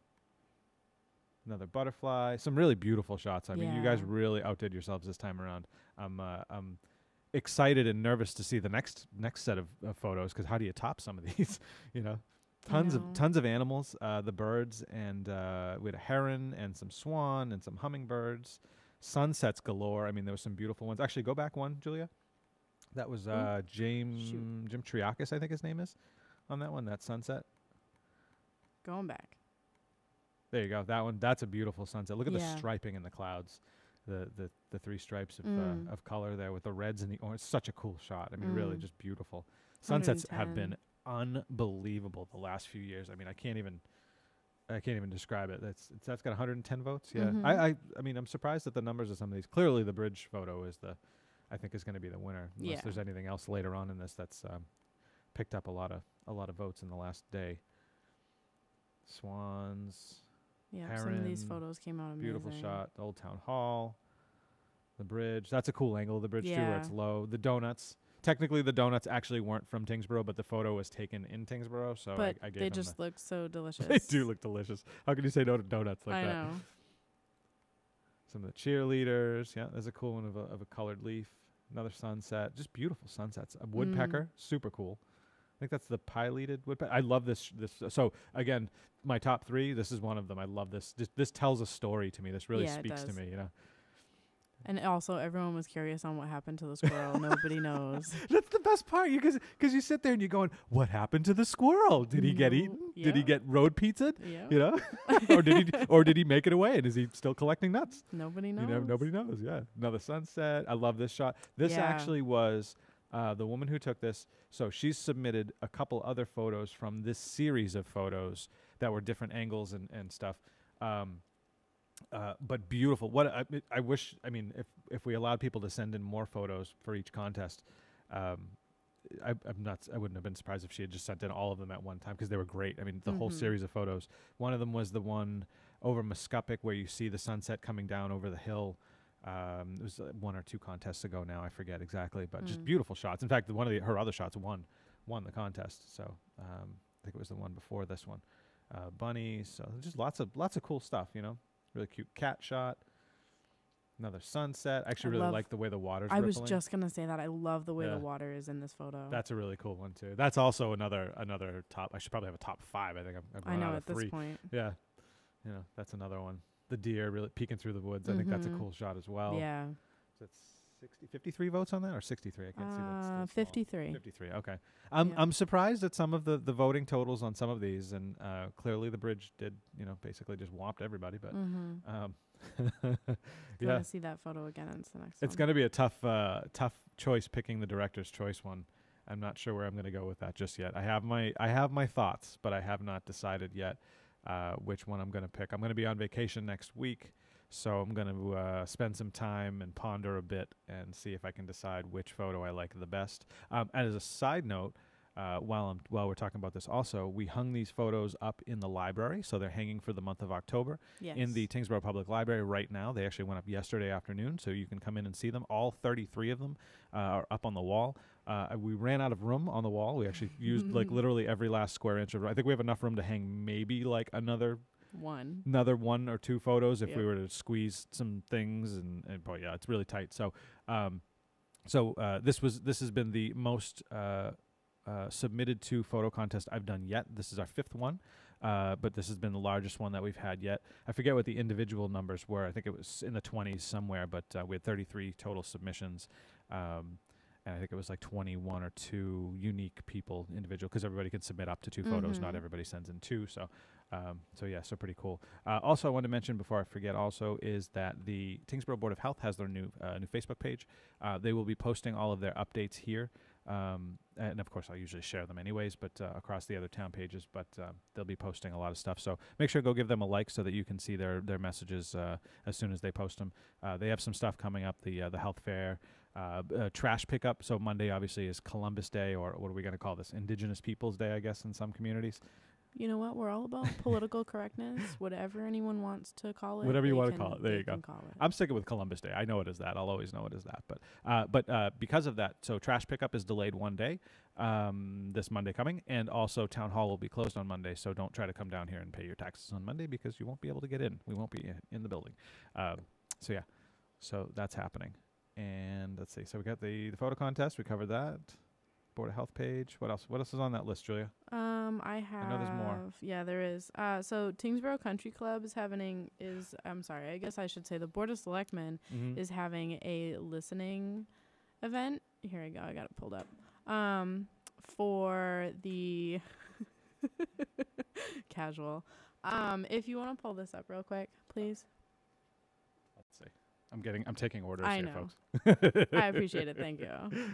Another butterfly. Some really beautiful shots. I mean, you guys
Yeah.
really outdid yourselves this time around. I'm excited and nervous to see the next set of photos, because how do you top some of these? Tons of animals, the birds, and we had a heron and some swan and some hummingbirds, sunsets galore. I mean, there were some beautiful ones. Actually, go back one, Julia. That was Jim Triakis, I think his name is, on that one. That sunset.
Going back.
There you go. That one. That's a beautiful sunset. Look at the
Yeah.
striping in the clouds. The 3 stripes of color there with the reds and the orange. Such a cool shot. I mean, really just beautiful. Sunsets have been unbelievable the last few years. I mean, I can't even describe it. That's got 110 votes. Yeah. I mean, I'm surprised at the numbers of some of these. Clearly, the bridge photo is going to be the winner. Unless there's anything else later on in this that's picked up a lot of votes in the last day. Swans.
Yeah, some of these
Heron,
photos came out amazing.
Beautiful shot. Old Town Hall. The bridge. That's a cool angle of the bridge too, where it's low. The donuts. technically the donuts actually weren't from Tyngsborough, but the photo was taken in Tyngsborough, so
But
I gave
they
them
just look so delicious.
They do look delicious. How can you say no to donuts like
I
that?
know.
Some of the cheerleaders. Yeah, there's a cool one of a colored leaf. Another sunset. Just beautiful sunsets. A woodpecker. Super cool. I think that's the pileated woodpecker. I love this. So again, my top 3. This is one of them. I love this. This tells a story to me. This really
Yeah, it
speaks to
does.
me. You know.
And also, everyone was curious on what happened to the squirrel. Nobody knows.
That's the best part. Because you sit there and you're going, what happened to the squirrel? Did he get eaten? Did he
Yeah.
get road pizzaed?
Yeah.
You know, or did he make it away? And is he still collecting nuts?
Nobody knows.
You know, nobody knows. Yeah, another sunset. I love this shot. This
Yeah.
actually was the woman who took this. So she's submitted a couple other photos from this series of photos that were different angles and stuff. But beautiful. What I wish. I mean, if we allowed people to send in more photos for each contest, I'm not. I wouldn't have been surprised if she had just sent in all of them at one time because they were great. I mean, the whole series of photos. One of them was the one over Muscuppick where you see the sunset coming down over the hill. It was 1 or 2 contests ago now. I forget exactly, but just beautiful shots. In fact, one of her other shots won the contest. So I think it was the one before this one. Bunnies. So just lots of cool stuff. You know, really cute cat shot. Another sunset. I actually really like the way the water's rippling.
I was just gonna say that. I love the way the water is in this photo.
That's a really cool one too. That's also another top. I should probably have a top 5. I think I've run out of 3.
This point.
Yeah, you know, that's another one. The deer really peeking through the woods. I think that's a cool shot as well.
Yeah.
So that's 53 votes on that or 63? I can't see that.
53.
53. Okay. I'm surprised at some of the voting totals on some of these, and clearly the bridge did, you know, basically just whopped everybody. But
I want to see that photo again. It's the next.
It's going to be a tough choice picking the director's choice one. I'm not sure where I'm going to go with that just yet. I have my thoughts, but I have not decided yet which one I'm going to pick. I'm going to be on vacation next week, so I'm going to spend some time and ponder a bit and see if I can decide which photo I like the best. And as a side note, while we're talking about this, also we hung these photos up in the library, so they're hanging for the month of October in the Tyngsborough Public Library right now. They actually went up yesterday afternoon, so you can come in and see them. All 33 of them are up on the wall. We ran out of room on the wall. We actually used like literally every last square inch of. I think we have enough room to hang maybe like another 1 or 2 photos if we were to squeeze some things, and boy, yeah, it's really tight. So, this has been the most submitted to photo contest I've done yet. This is our 5th one, but this has been the largest one that we've had yet. I forget what the individual numbers were. I think it was in the 20s somewhere, but we had 33 total submissions. And I think it was like 21 or 2 unique people, individual, because everybody can submit up to 2 photos. Not everybody sends in 2. So pretty cool. Also, I want to mention before I forget also is that the Tyngsborough Board of Health has their new Facebook page. They will be posting all of their updates here. And of course, I usually share them anyways, but across the other town pages. But they'll be posting a lot of stuff. So make sure to go give them a like so that you can see their messages as soon as they post them. They have some stuff coming up, the health fair, trash pickup. So Monday obviously is Columbus Day, or what are we going to call this? Indigenous Peoples Day, I guess, in some communities.
You know what? We're all about political correctness. Whatever anyone wants to call it.
Whatever you want to call it. There you go.
Call it.
I'm sticking with Columbus Day. I know it is that. I'll always know it is that. But because of that, so trash pickup is delayed 1 day, this Monday coming, and also town hall will be closed on Monday. So don't try to come down here and pay your taxes on Monday because you won't be able to get in. We won't be in the building. So that's happening. And let's see. So we got the photo contest. We covered that. Board of Health page. What else? What else is on that list, Julia?
I
know there's more.
Yeah, there is. So Tyngsborough Country Club is I guess I should say the Board of Selectmen is having a listening event. Here we go. I got it pulled up. For the casual. If you want to pull this up real quick, please.
Let's see. I'm taking orders
I
here,
know.
folks.
I appreciate it. Thank you.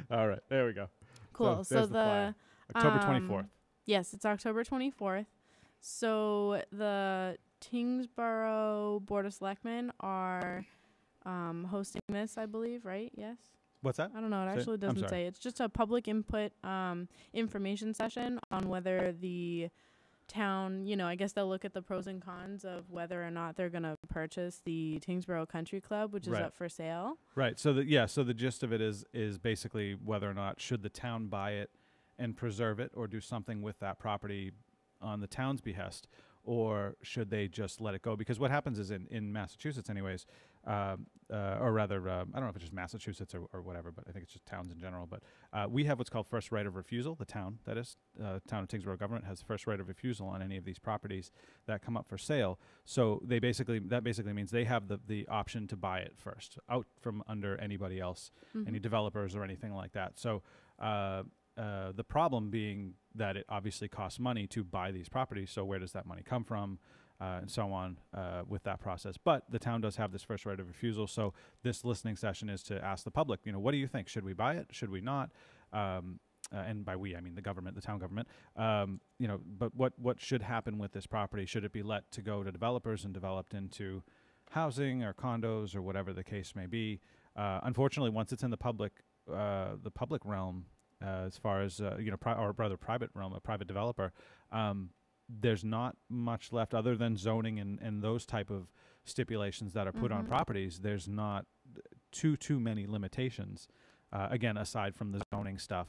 All right. There we go.
Cool. So the
October 24th.
Yes, it's October 24th. So the Tyngsborough Board of Selectmen are hosting this, I believe, right? Yes?
What's that?
I don't know. It actually doesn't say. It's just a public input information session on whether the town, I guess they'll look at the pros and cons of whether or not they're going to purchase the Tyngsborough Country Club, which is up for sale.
Right. So the gist of it is basically whether or not should the town buy it and preserve it or do something with that property on the town's behest, or should they just let it go? Because what happens is in Massachusetts anyways, or rather, I don't know if it's just Massachusetts or whatever, but I think it's just towns in general. But we have what's called first right of refusal. The town, that is, town of Tyngsborough government has first right of refusal on any of these properties that come up for sale. So that basically means they have the option to buy it first, out from under anybody else, any developers or anything like that. So the problem being that it obviously costs money to buy these properties. So where does that money come from? And so on with that process. But the town does have this first right of refusal. So this listening session is to ask the public, what do you think? Should we buy it? Should we not? And by we, I mean the government, the town government. But what should happen with this property? Should it be let to go to developers and developed into housing or condos or whatever the case may be? Unfortunately, once it's in the public realm, as far as or rather private realm, a private developer, there's not much left other than zoning and those type of stipulations that are put on properties. There's not too many limitations. Again, aside from the zoning stuff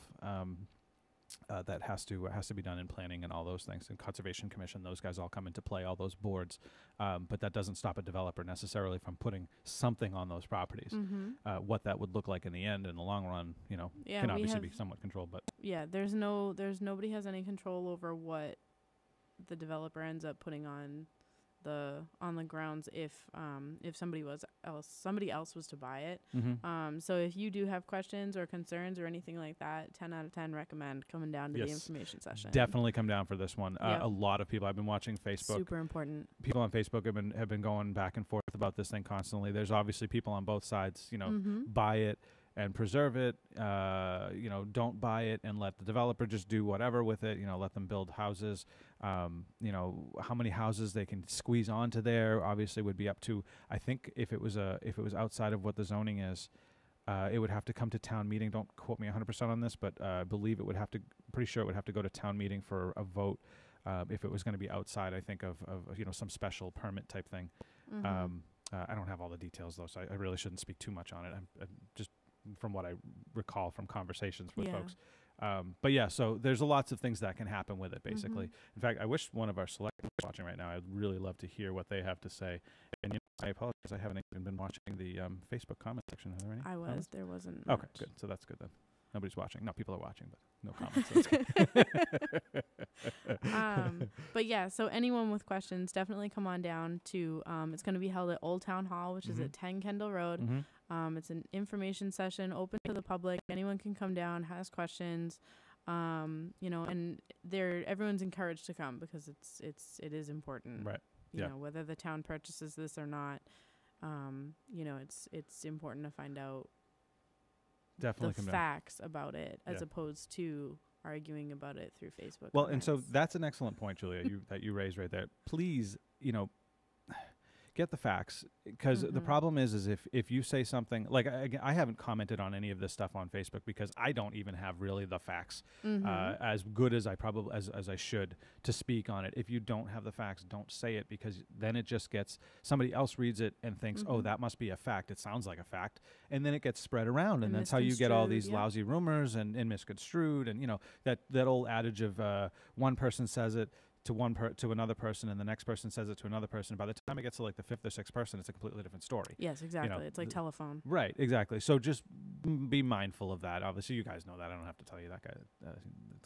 that has to be done in planning and all those things, and Conservation Commission, those guys all come into play, all those boards. But that doesn't stop a developer necessarily from putting something on those properties. What that would look like in the end, in the long run, can obviously be somewhat controlled. But
there's nobody has any control over what the developer ends up putting on the grounds if somebody else was to buy it. So if you do have questions or concerns or anything like that, 10 out of 10 recommend coming down to the information session.
Definitely come down for this one. A lot of people, I've been watching Facebook.
Super important.
People on Facebook have been going back and forth about this thing constantly. There's obviously people on both sides, buy it and preserve it, don't buy it and let the developer just do whatever with it, let them build houses. How many houses they can squeeze onto there obviously would be up to, I think if it was outside of what the zoning is, it would have to come to town meeting. Don't quote me 100% on this, but I believe pretty sure it would have to go to town meeting for a vote if it was going to be outside, I think, of some special permit type thing. I don't have all the details though, so I really shouldn't speak too much on it. I'm just from what I recall from conversations with folks. So there's lots of things that can happen with it, basically. In fact, I wish one of our selectors was watching right now. I'd really love to hear what they have to say. And I apologize, I haven't even been watching the Facebook comment section. Are there any comments?
There wasn't
Okay,
much.
good. So that's good then. Nobody's watching. No, people are watching, but no comments. So that's good.
So anyone with questions, definitely come on down to, it's going to be held at Old Town Hall, which is at 10 Kendall Road. It's an information session open to the public. Anyone can come down, ask questions, and everyone's encouraged to come because it is important.
Right.
Whether the town purchases this or not, it's important to find out
definitely
the facts about it as opposed to arguing about it through Facebook.
Well,
comments.
and so that's an excellent point, Julia, that you raised right there. Please, get the facts, because the problem is if you say something like I haven't commented on any of this stuff on Facebook because I don't even have really the facts as good as I probably as I should to speak on it. If you don't have the facts, don't say it, because then it just gets, somebody else reads it and thinks, oh, that must be a fact. It sounds like a fact, and then it gets spread around, and that's how you get all these lousy rumors and misconstrued, and that old adage of one person says it to another person, and the next person says it to another person. By the time it gets to like the fifth or sixth person, it's a completely different story.
Yes, exactly. It's like telephone.
Right, exactly. So just be mindful of that. Obviously, you guys know that. I don't have to tell you that,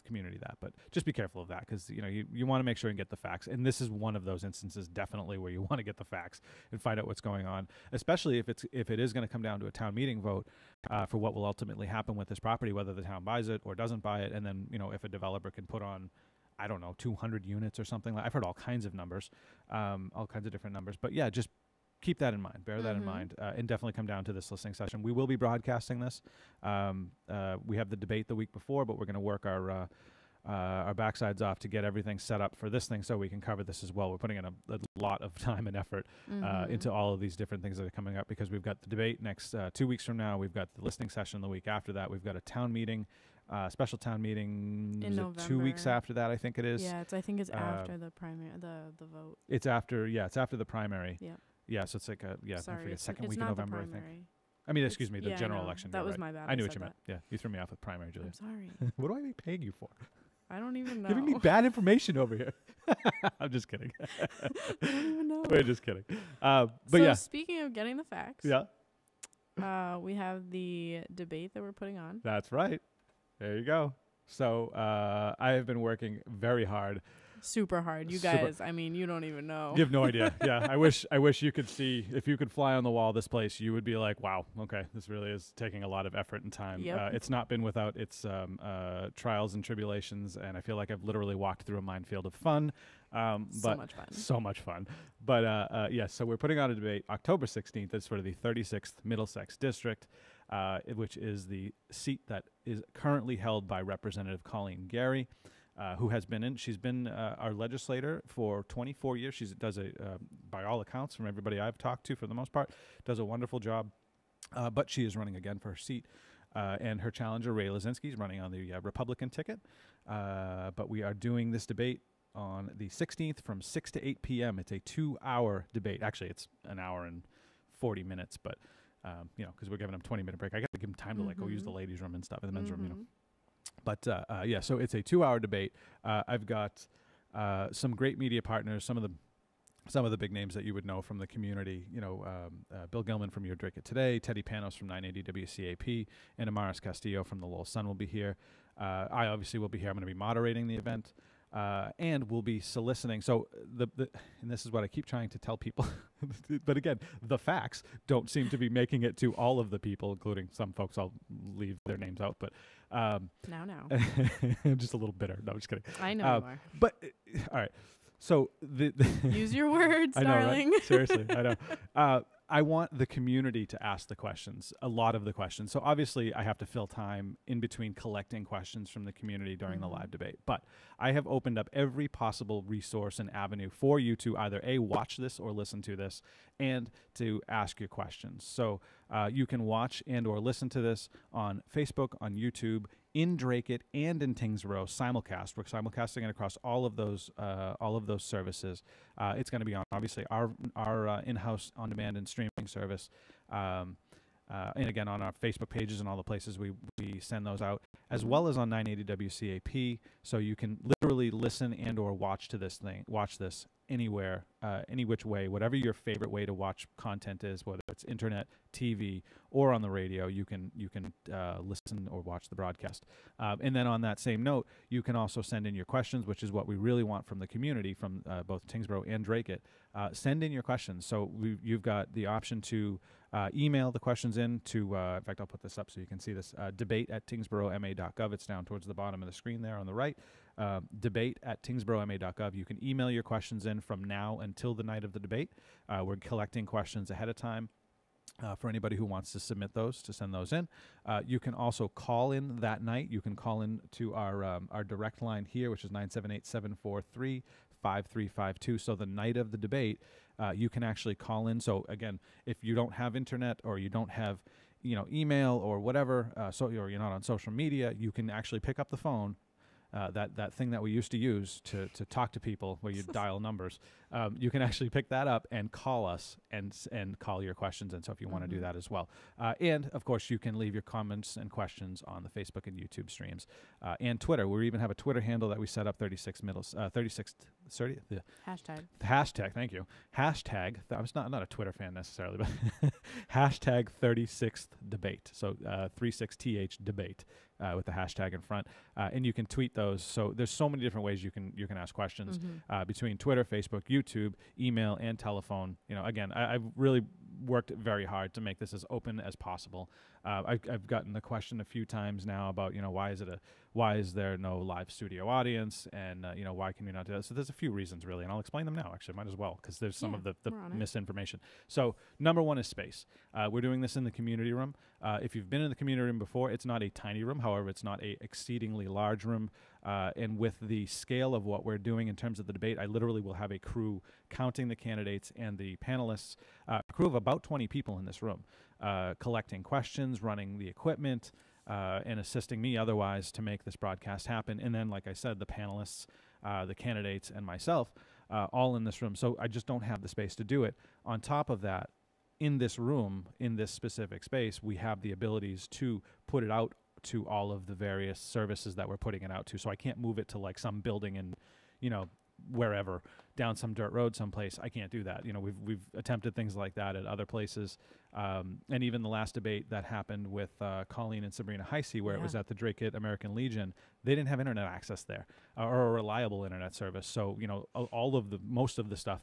community that, but just be careful of that, because you want to make sure and get the facts. And this is one of those instances, definitely, where you want to get the facts and find out what's going on, especially if it is going to come down to a town meeting vote for what will ultimately happen with this property, whether the town buys it or doesn't buy it, and then if a developer can put on, I don't know, 200 units or something. I've heard all kinds of numbers, all kinds of different numbers. But yeah, just keep that in mind. Bear that in mind, and definitely come down to this listening session. We will be broadcasting this. We have the debate the week before, but we're going to work our backsides off to get everything set up for this thing so we can cover this as well. We're putting in a lot of time and effort into all of these different things that are coming up, because we've got the debate next 2 weeks from now. We've got the listening session the week after that. We've got a town meeting Special town meeting
In
is it 2 weeks
November.
after that, I think it is.
Yeah, I think it's after the primary, the vote.
It's after the primary.
Yeah.
Yeah, so it's like I
Sorry,
forget,
it's
second
it's
week
not
in
the
November, I think.
primary.
I mean,
It's-
excuse me, the
yeah, I
general
know.
election.
That
you're
was
right.
my bad.
I knew
I
what you
said
meant. Yeah, you threw me off with primary, Julia.
I'm sorry.
What do I be paying you for?
I don't even know.
Giving me bad information over here. I'm just kidding.
I don't even know.
We're just kidding. But
so
yeah.
speaking of getting the facts,
Yeah,
we have the debate that we're putting on.
that's right. There you go. So I have been working very hard.
Super hard, you
Super-
guys. I mean, you don't even know.
You have no idea. Yeah, I wish you could see. If you could fly on the wall of this place, you would be like, wow, okay, this really is taking a lot of effort and time.
Yep.
It's not been without its trials and tribulations, and I feel like I've literally walked through a minefield of fun.
So
But
much fun.
so much fun. But yes, so we're putting on a debate October 16th. It's for the 36th Middlesex District, which is the seat that is currently held by Representative Colleen Gary. Who has been in? She's been our legislator for 24 years. She does by all accounts, from everybody I've talked to, for the most part, does a wonderful job. But she is running again for her seat, and her challenger Ray Lazinski is running on the Republican ticket. But we are doing this debate on the 16th from 6 to 8 p.m. It's a 2-hour debate. Actually, it's an hour and 40 minutes, but because we're giving them 20-minute break, I got to give them time to like go use the ladies' room and stuff in the men's room, But yeah, so it's a 2-hour debate. I've got some great media partners, some of the big names that you would know from the community. Bill Gilman from Your Drink It Today, Teddy Panos from 980 WCAP, and Amaris Castillo from the Lowell Sun will be here. I obviously will be here. I'm going to be moderating the event. And we'll be soliciting. So and this is what I keep trying to tell people. But again, the facts don't seem to be making it to all of the people, including some folks. I'll leave their names out, but
Now.
I'm just a little bitter. No, I'm just kidding.
I know you are.
But all right. So
Use your words,
I know,
darling.
right? Seriously, I know. I want the community to ask the questions, a lot of the questions. So obviously I have to fill time in between collecting questions from the community during the live debate. But I have opened up every possible resource and avenue for you to either watch this or listen to this and to ask your questions. So you can watch and or listen to this on Facebook, on YouTube, in Drake It and in Tyngsborough simulcast. We're simulcasting it across all of those services. It's going to be on obviously our in-house on-demand and streaming service, and again on our Facebook pages and all the places we send those out, as well as on 980 WCAP. So you can literally listen and or watch this anywhere, any which way, whatever your favorite way to watch content is, whether it's internet, TV, or on the radio. You can listen or watch the broadcast. And then on that same note, you can also send in your questions, which is what we really want from the community, from both Tyngsborough and Drake It. Send in your questions. So you've got the option to email the questions in to, in fact, I'll put this up so you can see this, debate@tyngsboroughma.gov. It's down towards the bottom of the screen there on the right. Debate@tyngsboroughma.gov. You can email your questions in from now until the night of the debate. We're collecting questions ahead of time. For anybody who wants to submit those, to send those in. You can also call in that night. You can call in to our direct line here, which is 978-743-5352. So the night of the debate, you can actually call in. So again, if you don't have internet or you don't have email or whatever, or you're not on social media, you can actually pick up the phone. That thing that we used to use to talk to people, where you dial numbers, you can actually pick that up and call us and call your questions. And so if you want to do that as well, and of course you can leave your comments and questions on the Facebook and YouTube streams, and Twitter. We even have a Twitter handle that we set up, 36th. Hashtag. Thank you. Hashtag. I'm not a Twitter fan necessarily, but hashtag 36th debate. So 36th debate. With the hashtag in front, and you can tweet those. So there's so many different ways you can ask questions between Twitter, Facebook, YouTube, email, and telephone. Again, I've really worked very hard to make this as open as possible. I've gotten the question a few times now about why is there no live studio audience, and why can you not do that? So there's a few reasons really, and I'll explain them now. Actually, might as well, because there's some of the misinformation. So number one is space. We're doing this in the community room. If you've been in the community room before, it's not a tiny room. However, it's not a exceedingly large room. And with the scale of what we're doing in terms of the debate, I literally will have a crew counting the candidates and the panelists, a crew of about 20 people in this room, collecting questions, running the equipment, and assisting me otherwise to make this broadcast happen. And then, like I said, the panelists, the candidates, and myself, all in this room. So I just don't have the space to do it. On top of that, in this room, in this specific space, we have the abilities to put it out to all of the various services that we're putting it out to. So I can't move it to like some building in, wherever, down some dirt road someplace. I can't do that. We've attempted things like that at other places. And even the last debate that happened with Colleen and Sabrina Heisey, where it was at the Drake American Legion, they didn't have internet access there or a reliable internet service. So, most of the stuff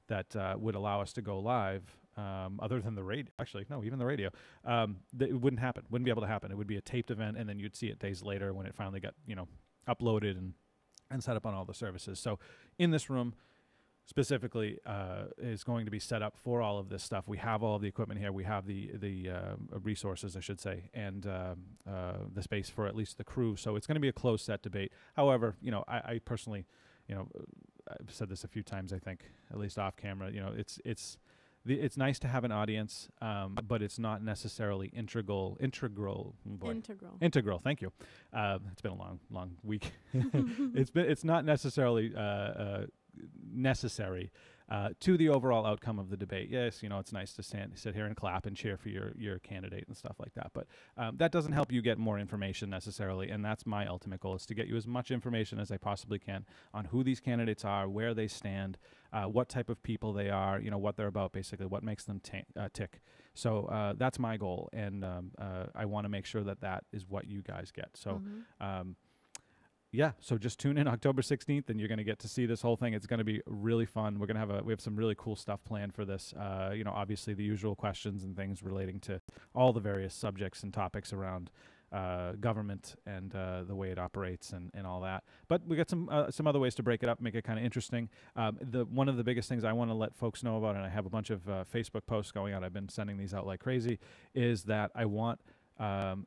that would allow us to go live, other than the radio, even the radio, it wouldn't happen, wouldn't be able to happen. It would be a taped event, and then you'd see it days later when it finally got, uploaded and set up on all the services. So in this room specifically is going to be set up for all of this stuff. We have all of the equipment here. We have the resources, I should say, and the space for at least the crew. So it's going to be a closed set debate. However, I personally, I've said this a few times, I think, at least off camera, it's nice to have an audience, but it's not necessarily integral. Integral. Thank you. It's been a long week. It's not necessarily necessary to the overall outcome of the debate. Yes, it's nice to sit here and clap and cheer for your candidate and stuff like that. But that doesn't help you get more information necessarily. And that's my ultimate goal, is to get you as much information as I possibly can on who these candidates are, where they stand, what type of people they are, what they're about, basically, what makes them tick. So that's my goal. And I want to make sure that is what you guys get. So, so just tune in October 16th, and you're going to get to see this whole thing. It's going to be really fun. We're going to we have some really cool stuff planned for this. Obviously the usual questions and things relating to all the various subjects and topics around government and the way it operates and all that. But we got some other ways to break it up, make it kind of interesting. One of the biggest things I want to let folks know about, and I have a bunch of Facebook posts going out, I've been sending these out like crazy, is that I want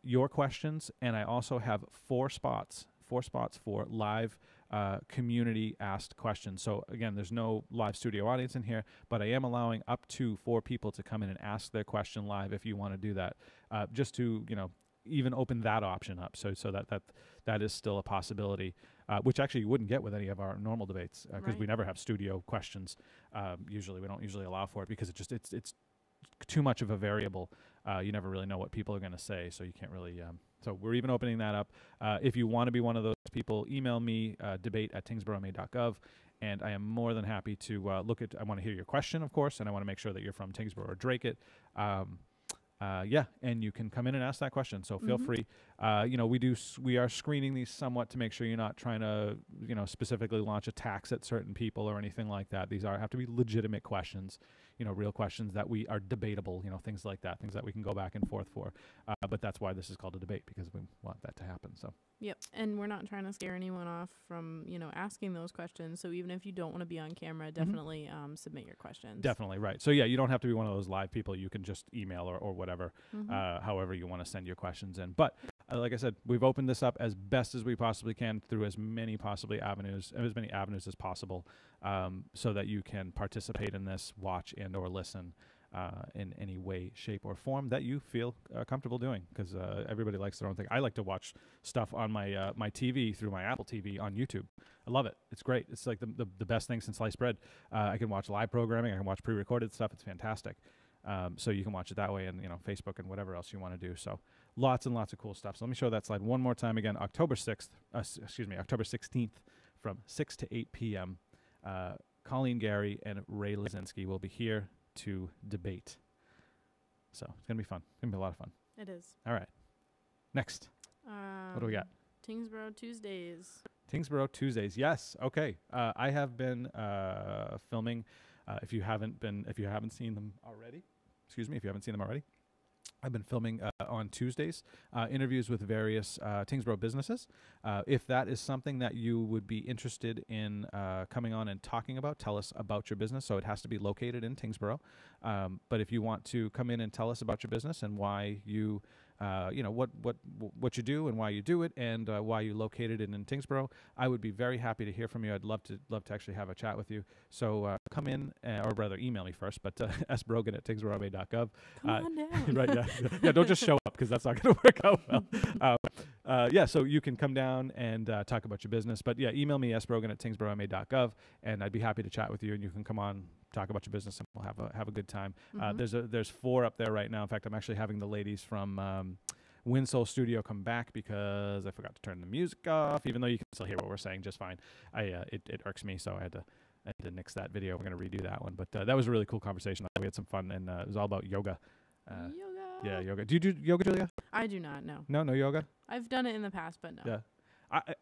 your questions, and I also have four spots for live community asked questions. So again, there's no live studio audience in here, but I am allowing up to 4 people to come in and ask their question live if you want to do that, just to even open that option up, so that is still a possibility, which actually you wouldn't get with any of our normal debates, because we never have studio questions. We don't usually allow for it, because it's too much of a variable. You never really know what people are going to say, so you can't really. So we're even opening that up. If you want to be one of those people, email me, debate@tyngsboroughma.gov, and I am more than happy to look at. I want to hear your question, of course, and I want to make sure that you're from Tyngsborough or Drake it. And you can come in and ask that question. So feel free. We are screening these somewhat to make sure you're not trying to, specifically launch attacks at certain people or anything like that. These have to be legitimate questions, real questions that we are debatable, things like that, things that we can go back and forth for. But that's why this is called a debate, because we want that to happen. So.
Yep, and we're not trying to scare anyone off from, asking those questions. So even if you don't want to be on camera, definitely submit your questions.
Definitely, right. So yeah, you don't have to be one of those live people. You can just email or whatever, however you want to send your questions in. But like I said, we've opened this up as best as we possibly can through as many avenues as possible, so that you can participate in this, watch and or listen in any way, shape, or form that you feel comfortable doing, because everybody likes their own thing. I like to watch stuff on my my TV through my Apple TV on YouTube. I love it. It's great. It's like the best thing since sliced bread. I can watch live programming. I can watch pre-recorded stuff. It's fantastic. So you can watch it that way, and Facebook and whatever else you want to do. So lots and lots of cool stuff. So let me show that slide one more time again. October 16th from 6 to 8 p.m. Colleen Gary and Ray Lazinski will be here to debate. So it's going to be fun. It's going to be a lot of fun.
It is.
All right. Next. What do we got?
Tyngsborough Tuesdays.
Tyngsborough Tuesdays. Yes. Okay. I have been filming. If you haven't seen them already, I've been filming on Tuesdays, interviews with various Tyngsborough businesses. If that is something that you would be interested in coming on and talking about, tell us about your business. So it has to be located in Tyngsborough. But if you want to come in and tell us about your business and why you what you do and why you do it, and why you located it in Tyngsborough. I would be very happy to hear from you. I'd love to actually have a chat with you. So come in, or rather email me first, but sbrogan@tyngsboroughma.gov.
Come on down.
Right, yeah. Don't just show up, because that's not going to work out well. So you can come down and talk about your business. But yeah, email me sbrogan@tyngsboroughma.gov, and I'd be happy to chat with you, and you can come on, talk about your business, and we'll have a good time. There's 4 up there right now. In fact, I'm actually having the ladies from Winsole Studio come back because I forgot to turn the music off, even though you can still hear what we're saying just fine. It irks me, so I had to nix that video. We're going to redo that one. But that was a really cool conversation. We had some fun, and it was all about yoga.
Yoga.
Yeah, yoga. Do you do yoga, Julia?
I do not, no.
No yoga?
I've done it in the past, but no.
Yeah.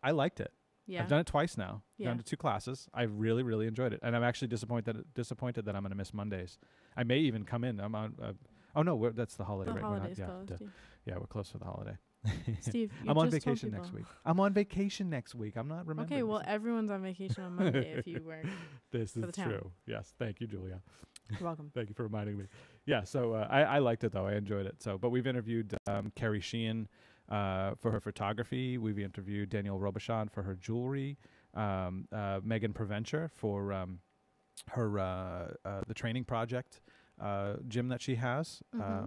I liked it.
Yeah.
I've done it twice now.
Yeah.
Gone to 2 classes. I really, really enjoyed it. And I'm actually disappointed that I'm going to miss Mondays. I may even come in. I'm on. Oh, no, that's the holiday.
The
right?
holiday's
We're
closed.
yeah, we're closed for the holiday.
Steve, you
I'm on
just told
vacation next
people.
week. I'm on vacation next week. I'm not remembering.
Okay, well, everyone's on vacation on Monday if you work.
This
for
is
the town.
true. Yes. Thank you, Julia.
You're welcome.
Thank you for reminding me. Yeah, so I liked it, though. I enjoyed it. But we've interviewed Carrie Sheehan for her photography. We've interviewed Danielle Robichaud for her jewelry. Megan Preventure for her the training project gym that she has.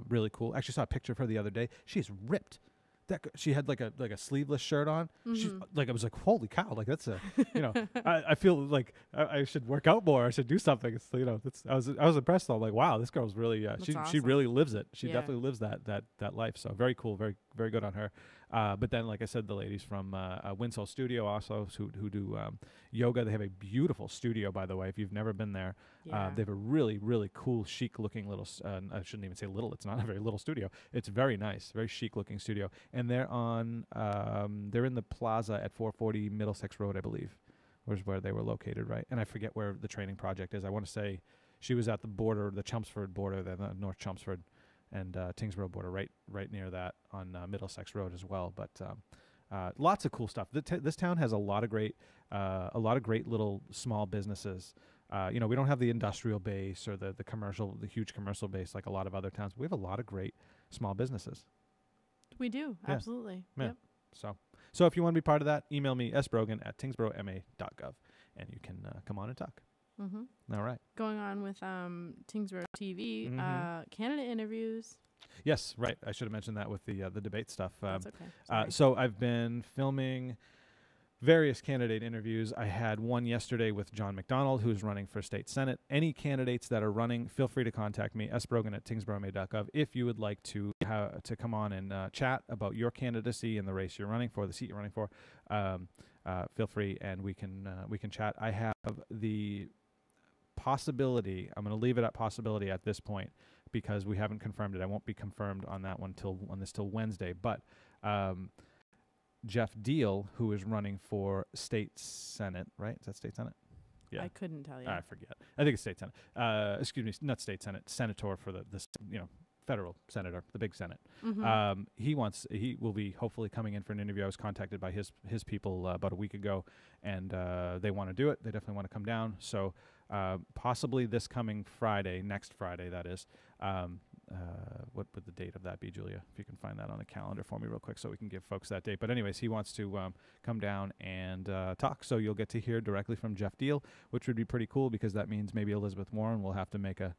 Really cool. Actually saw a picture of her the other day. She's ripped. She had like a sleeveless shirt on. She's like, I was like, holy cow! Like that's I feel like I should work out more. I should do something. It's, I was impressed though. I'm like, wow, this girl's really she
awesome.
really lives it. She
Yeah.
definitely lives that life. So very cool, very very good on her. But then, like I said, the ladies from Winsole Studio also who do yoga. They have a beautiful studio, by the way. If you've never been there,
Yeah.
they have a really, really cool, chic-looking little. I shouldn't even say little. It's not a very little studio. It's very nice, very chic-looking studio. And they're on. They're in the plaza at 440 Middlesex Road, I believe, was where they were located, right? And I forget where the training project is. I want to say she was at the border, the Chelmsford border, the North Chelmsford and Tyngsborough border, right near that on Middlesex Road as well. But lots of cool stuff. This town has a lot of great little small businesses. We don't have the industrial base or the huge commercial base like a lot of other towns. We have a lot of great small businesses.
We do.
Yeah.
Absolutely.
Yeah.
Yep.
So if you want to be part of that, email me sbrogan@tyngsboroughma.gov, and you can come on and talk. All right.
Going on with Tyngsborough TV, candidate interviews.
Yes, right. I should have mentioned that with the debate stuff.
That's okay. Sorry.
So I've been filming various candidate interviews. I had one yesterday with John McDonald, who's running for state senate. Any candidates that are running, feel free to contact me, sbrogan@tyngsboroughma.gov, if you would like to come on and chat about your candidacy in the race you're running for, the seat you're running for. Feel free, and we can chat. I have the possibility. I'm going to leave it at possibility at this point because we haven't confirmed it. I won't be confirmed on that one till Wednesday. But Jeff Deal, who is running for state senate, right? Is that state senate? Yeah.
I couldn't tell you.
I forget. I think it's state senate. Excuse me, not state senate. Senator for the federal senator, the big senate. He will be hopefully coming in for an interview. I was contacted by his people about a week ago, and they want to do it. They definitely want to come down. So possibly this coming Friday, next Friday, that is. What would the date of that be, Julia? If you can find that on the calendar for me real quick so we can give folks that date. But anyways, he wants to come down and talk. So you'll get to hear directly from Jeff Deal, which would be pretty cool because that means maybe Elizabeth Warren will have to make a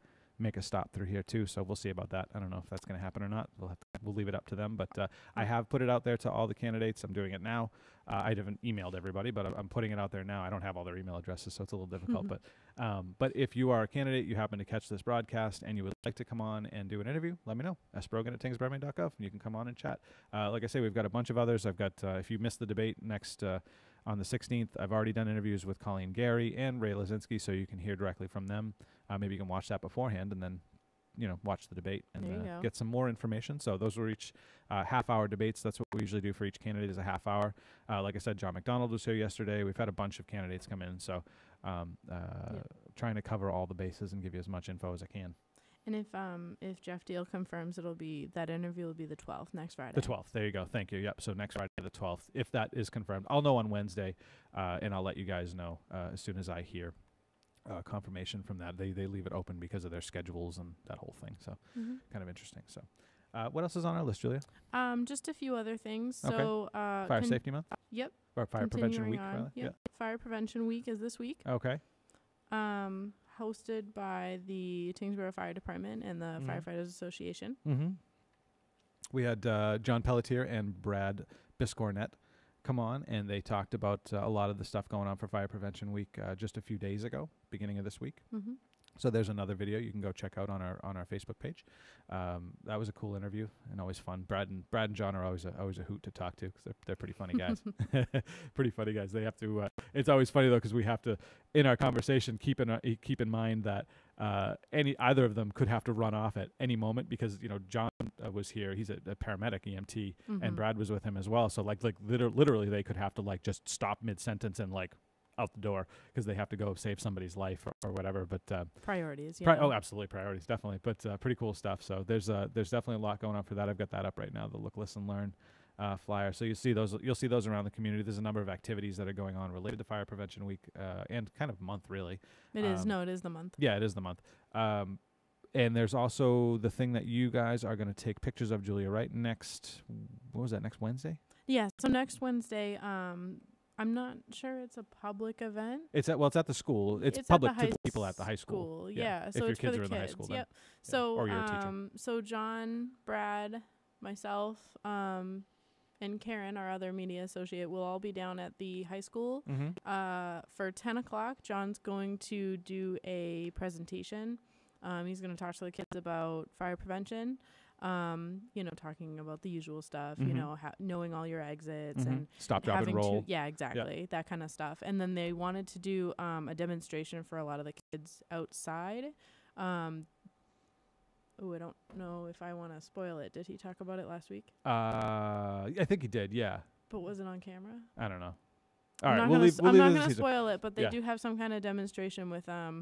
stop through here too. So we'll see about that. I don't know if that's going to happen or not. We'll leave it up to them. But I have put it out there to all the candidates. I'm doing it now. I haven't emailed everybody, but I'm putting it out there now. I don't have all their email addresses, so it's a little difficult. But if you are a candidate, you happen to catch this broadcast, and you would like to come on and do an interview, let me know. sbrogan@tyngsboroughma.gov, and you can come on and chat. Like I say, we've got a bunch of others. I've got, if you missed the debate next on the 16th, I've already done interviews with Colleen Gary and Ray Lazinski, so you can hear directly from them. Maybe you can watch that beforehand and then watch the debate and get some more information. So those were each half-hour debates. That's what we usually do for each candidate is a half hour. Like I said, John McDonald was here yesterday. We've had a bunch of candidates come in, so trying to cover all the bases and give you as much info as I can.
And if Jeff Deal confirms, that interview will be the 12th, next Friday.
The 12th. There you go. Thank you. Yep. So next Friday, the 12th. If that is confirmed, I'll know on Wednesday, and I'll let you guys know as soon as I hear confirmation from that. They leave it open because of their schedules and that whole thing. So kind of interesting. So What else is on our list, Julia?
Just a few other things.
Okay.
So,
Fire Safety Month?
Yep.
Or Fire Prevention
Continuing
Week,
on.
rather?
Yep. Fire Prevention Week is this week.
Okay.
Hosted by the Tyngsborough Fire Department and the Firefighters Association.
Mm-hmm. We had John Pelletier and Brad Biscornet come on, and they talked about a lot of the stuff going on for Fire Prevention Week just a few days ago, beginning of this week.
Mm-hmm.
So there's another video you can go check out on our Facebook page. That was a cool interview and always fun. Brad and John are always a hoot to talk to because they're pretty funny guys. Pretty funny guys. They have to. It's always funny though because we have to in our conversation keep in mind that either of them could have to run off at any moment because John was here. He's a paramedic EMT, and Brad was with him as well. So like literally they could have to just stop mid sentence and out the door because they have to go save somebody's life or whatever. But
priorities,
oh, absolutely, priorities, definitely. But pretty cool stuff. So there's definitely a lot going on for that. I've got that up right now, the Look, Listen, Learn flyer. So you'll see those around the community. There's a number of activities that are going on related to Fire Prevention Week and kind of month really.
It is. No, it is the month.
Yeah, it is the month. And there's also the thing that you guys are going to take pictures of, Julia, right? Next Wednesday?
Yeah. So next Wednesday, I'm not sure it's a public event.
It's at the school. It's public to the people at the high school.
Yeah.
If
So
your
it's
kids
for
are
the
in the high
kids.
school,
Yep.
then,
So
or you're a teacher.
So John, Brad, myself, and Karen, our other media associate, will all be down at the high school. For 10 o'clock. John's going to do a presentation. He's going to talk to the kids about fire prevention. Talking about the usual stuff, knowing all your exits and
stop, drop, and roll.
Exactly. That kind of stuff. And then they wanted to do a demonstration for a lot of the kids outside. I don't know if I want to spoil it. Did he talk about it last week?
I think he did, yeah.
But was it on camera?
I don't know. All right,
I'm not going to spoil it, but they do have some kind of demonstration with fire.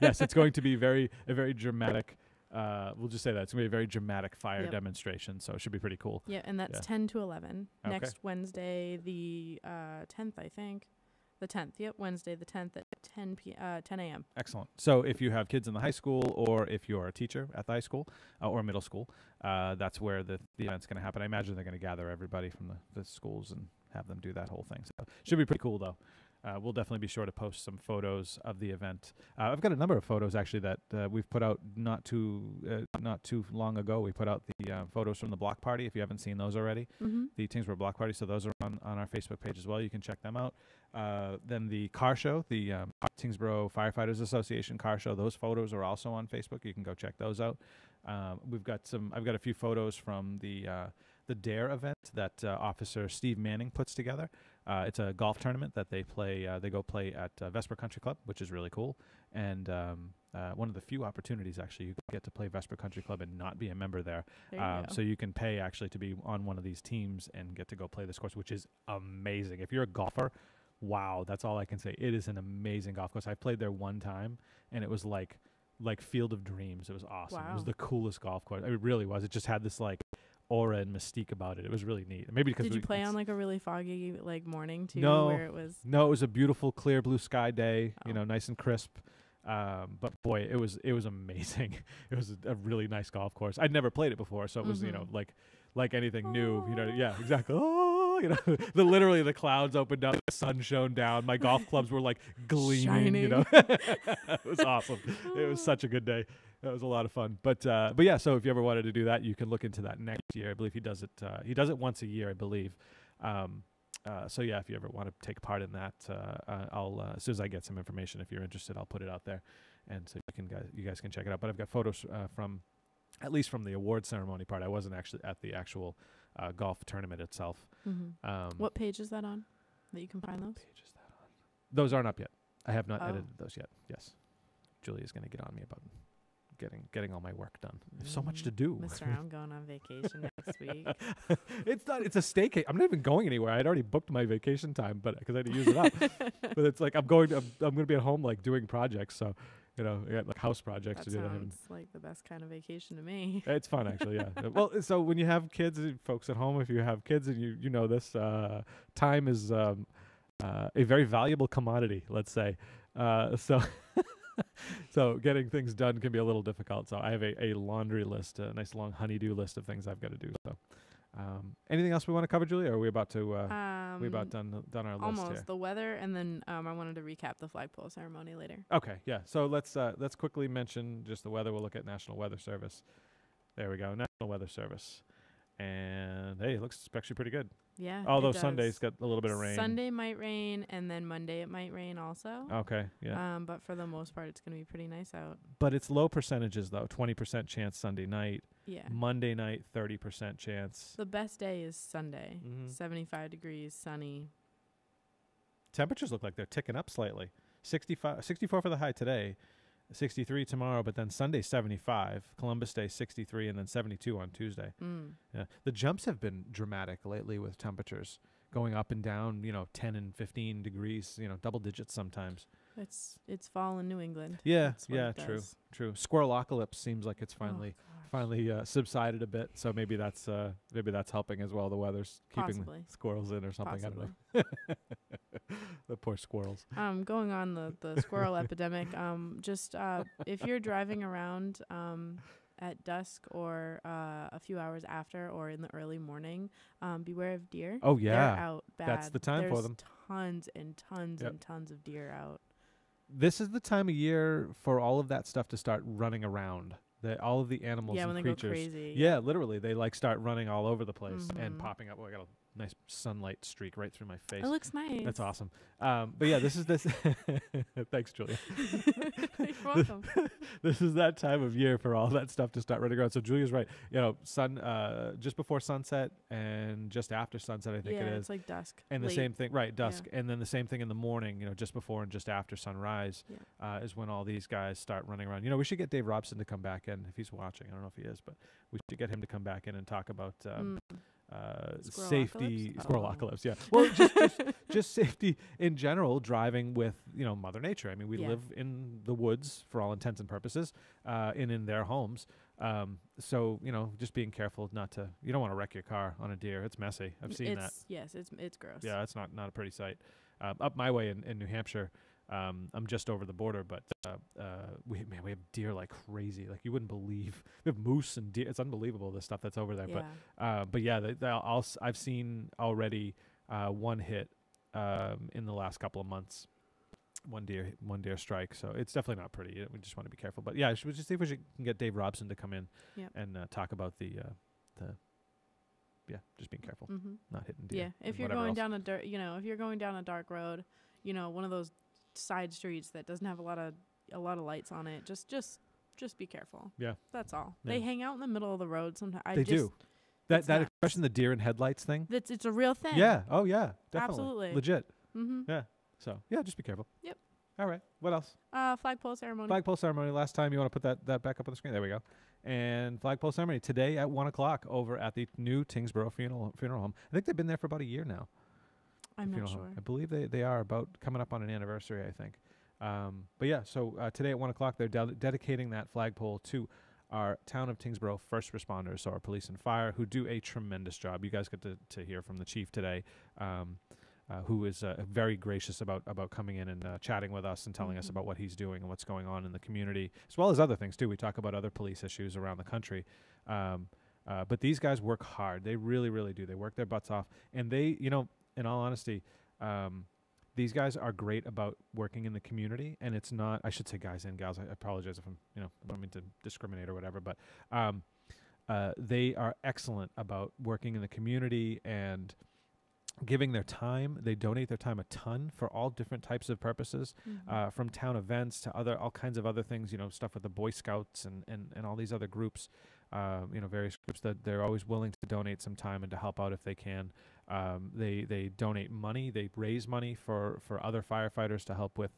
Yes, it's going to be a very dramatic. We'll just say that it's going to be a very dramatic fire demonstration, so it should be pretty cool.
Yeah, and that's 10 to 11
Okay.
next Wednesday, the 10th, I think. The 10th, yep, Wednesday the 10th at 10 a.m.
Excellent. So if you have kids in the high school or if you're a teacher at the high school or middle school, that's where the event's going to happen. I imagine they're going to gather everybody from the schools and have them do that whole thing. So should be pretty cool, though. We'll definitely be sure to post some photos of the event. I've got a number of photos actually that we've put out not too long ago. We put out the photos from the block party. If you haven't seen those already, the Tyngsborough block party. So those are on our Facebook page as well. You can check them out. Then the car show, the Tyngsborough Firefighters Association car show. Those photos are also on Facebook. You can go check those out. I've got a few photos from the DARE event that Officer Steve Manning puts together. It's a golf tournament that they play. They go play at Vesper Country Club, which is really cool. And one of the few opportunities, actually, you get to play Vesper Country Club and not be a member there. So you can pay, actually, to be on one of these teams and get to go play this course, which is amazing. If you're a golfer, wow, that's all I can say. It is an amazing golf course. I played there one time, and it was like Field of Dreams. It was awesome.
Wow.
It was the coolest golf course. It really was. It just had this, aura and mystique about it. It was really neat. Maybe because
did you play on a really foggy morning too?
No,
where it was.
No, it was a beautiful, clear blue sky day.
Oh.
Nice and crisp. But boy, it was amazing. It was a really nice golf course. I'd never played it before, so it was like anything new. Yeah, exactly. Literally the clouds opened up, the sun shone down. My golf clubs were gleaming.
Shining.
It was awesome. It was such a good day. That was a lot of fun. But yeah, so if you ever wanted to do that, you can look into that next year. I believe he does it. He does it once a year, I believe. So yeah, if you ever want to take part in that, I'll as soon as I get some information, if you're interested, I'll put it out there, and so you guys can check it out. But I've got photos from at least from the award ceremony part. I wasn't actually at the actual golf tournament itself.
What page is that on? That you can find those?
What page is that on? Those aren't up yet. I have not edited those yet. Yes, Julia's going to get on me about getting all my work done. There's so much to do.
Mister, I'm going on vacation next week.
It's a staycation. I'm not even going anywhere. I'd already booked my vacation time, but because I had to use it up. But it's I'm going to be at home doing projects. So, I got house projects
that
to do.
Sounds like the best kind of vacation to me.
It's fun actually. Yeah. Well, so when you have kids, folks at home, if you have kids and you know this, time is a very valuable commodity. Let's say. So. So getting things done can be a little difficult. So I have a laundry list, a nice long honey-do list of things I've got to do. So anything else we want to cover, Julie? Or are we about to we about done our list
almost
here?
the weather, and then I wanted to recap the flagpole ceremony later.
Okay, yeah. So let's quickly mention just the weather. We'll look at National Weather Service. There we go, National Weather Service. And hey, it looks actually pretty good.
Yeah.
Although Sunday's got a little bit of rain.
Sunday might rain, and then Monday it might rain also.
Okay, yeah.
But for the most part, it's going to be pretty nice out.
But it's low percentages though. 20% chance Sunday night.
Yeah.
Monday night, 30% chance.
The best day is Sunday.
Mm-hmm.
75 degrees, sunny.
Temperatures look like they're ticking up slightly. 64 for the high today. 63 tomorrow, but then Sunday 75, Columbus Day 63, and then 72 on Tuesday. Yeah, the jumps have been dramatic lately with temperatures going up and down. 10 and 15 degrees. Double digits sometimes.
It's fall in New England.
Yeah,
That's what
yeah,
it does.
true. Squirrelocalypse seems like it's finally subsided a bit. So maybe that's helping as well. The weather's keeping
Possibly.
the squirrels in or something.
Possibly.
I don't know. The poor squirrels.
Going on the squirrel epidemic. Just if you're driving around at dusk or a few hours after or in the early morning, beware of deer.
Oh yeah,
they're out bad.
That's the time for them.
Tons and tons and tons of deer out.
This is the time of year for all of that stuff to start running around. All of the animals and
when
creatures.
They go crazy.
Yeah, literally, they start running all over the place and popping up. Oh, I got a nice sunlight streak right through my face.
It looks nice.
That's awesome. But yeah, this is this. Thanks, Julia.
You're welcome.
This is that time of year for all that stuff to start running around. So Julia's right. Just before sunset and just after sunset, I think it is.
It's like dusk.
And
late.
the same thing, right? Dusk, and then the same thing in the morning. Just before and just after sunrise is when all these guys start running around. We should get Dave Robson to come back in if he's watching. I don't know if he is, but we should get him to come back in and talk about. Safety, squirrelocalypse, yeah. Well, just safety in general, driving with Mother Nature. I mean, we live in the woods for all intents and purposes, and in their homes. So just being careful not to. You don't want to wreck your car on a deer. It's messy. I've seen that.
Yes, it's gross.
Yeah, it's not a pretty sight. Up my way in New Hampshire. I'm just over the border, but we have deer like crazy. Like you wouldn't believe. We have moose and deer. It's unbelievable the stuff that's over there.
Yeah.
But yeah, I've seen already one hit in the last couple of months. One deer strike. So it's definitely not pretty. We just want to be careful. But yeah, we just see if we can get Dave Robson to come in and talk about the just being careful, not hitting deer.
Yeah, if you're going down a dark road, one of those side streets that doesn't have a lot of lights on it, just be careful. Yeah, that's all. Yeah. They hang out in the middle of the road sometimes. They do.
That expression, the deer in headlights thing.
It's a real thing.
Yeah. Oh yeah. Definitely.
Absolutely.
Legit. Yeah. So yeah, just be careful.
Yep.
All right. What else?
Flagpole ceremony.
Flagpole ceremony. Last time, you want to put that back up on the screen? There we go. And flagpole ceremony today at 1:00 over at the new Tyngsborough Funeral Home. I think they've been there for about a year now.
I'm not sure.
I believe they are about coming up on an anniversary, I think. But yeah, so today at 1:00 they're dedicating that flagpole to our town of Tyngsborough first responders, so our police and fire, who do a tremendous job. You guys get to hear from the chief today, who is very gracious about coming in and chatting with us and telling us about what he's doing and what's going on in the community, as well as other things too. We talk about other police issues around the country. But these guys work hard. They really, really do. They work their butts off. And they, in all honesty, these guys are great about working in the community. And it's not, I should say guys and gals. I apologize if I don't mean to discriminate or whatever, but they are excellent about working in the community and giving their time. They donate their time a ton for all different types of purposes, from town events to all kinds of other things, stuff with the Boy Scouts and all these other groups, various groups that they're always willing to donate some time and to help out if they can. They donate money. They raise money for other firefighters to help with,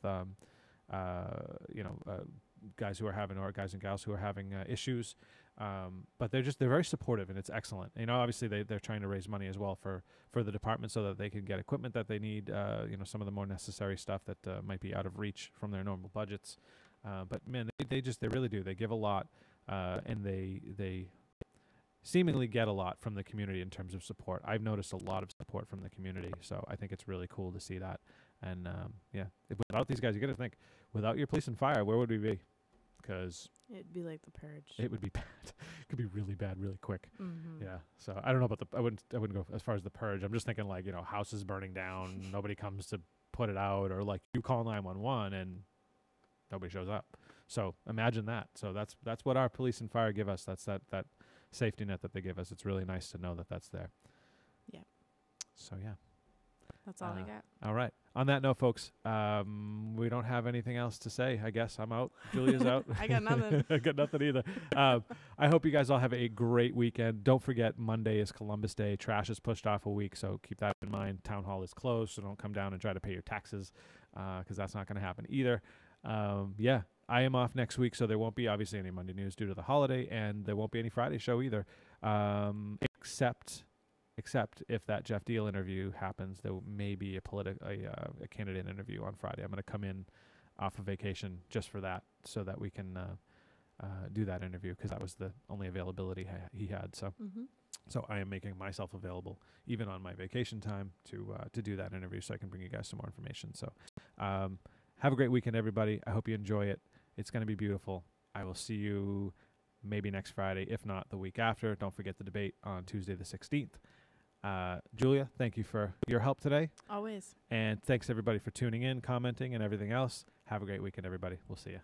guys and gals who are having issues. But they're very supportive, and it's excellent. Obviously they're trying to raise money as well for the department so that they can get equipment that they need, some of the more necessary stuff that might be out of reach from their normal budgets. But man, they really do. They give a lot, and they seemingly get a lot from the community in terms of support. I've noticed a lot of support from the community, so I think it's really cool to see that. And without these guys, you got to think, without your police and fire, where would we be? Because
It'd be like the purge.
it would be bad. It could be really bad, really quick.
Mm-hmm.
Yeah. So I don't know about I wouldn't go as far as the purge. I'm just thinking like, houses burning down, nobody comes to put it out, or like you call 911 and nobody shows up. So imagine that. So that's what our police and fire give us. That's that safety net that they give us. It's really nice to know that that's there.
Yeah.
So yeah.
That's all I got.
All right. On that note, folks, we don't have anything else to say. I guess I'm out. Julia's out.
I got nothing.
I got nothing either. I hope you guys all have a great weekend. Don't forget, Monday is Columbus Day. Trash is pushed off a week, so keep that in mind. Town hall is closed, so don't come down and try to pay your taxes, because that's not going to happen either. Yeah, I am off next week, so there won't be obviously any Monday news due to the holiday, and there won't be any Friday show either, except if that Jeff Deal interview happens. There may be a candidate interview on Friday. I'm going to come in off of vacation just for that, so that we can do that interview, because that was the only availability he had. So, so I am making myself available even on my vacation time to do that interview, so I can bring you guys some more information. So, have a great weekend, everybody. I hope you enjoy it. It's going to be beautiful. I will see you maybe next Friday, if not the week after. Don't forget the debate on Tuesday the 16th. Julia, thank you for your help today.
Always.
And thanks everybody for tuning in, commenting, and everything else. Have a great weekend, everybody. We'll see you.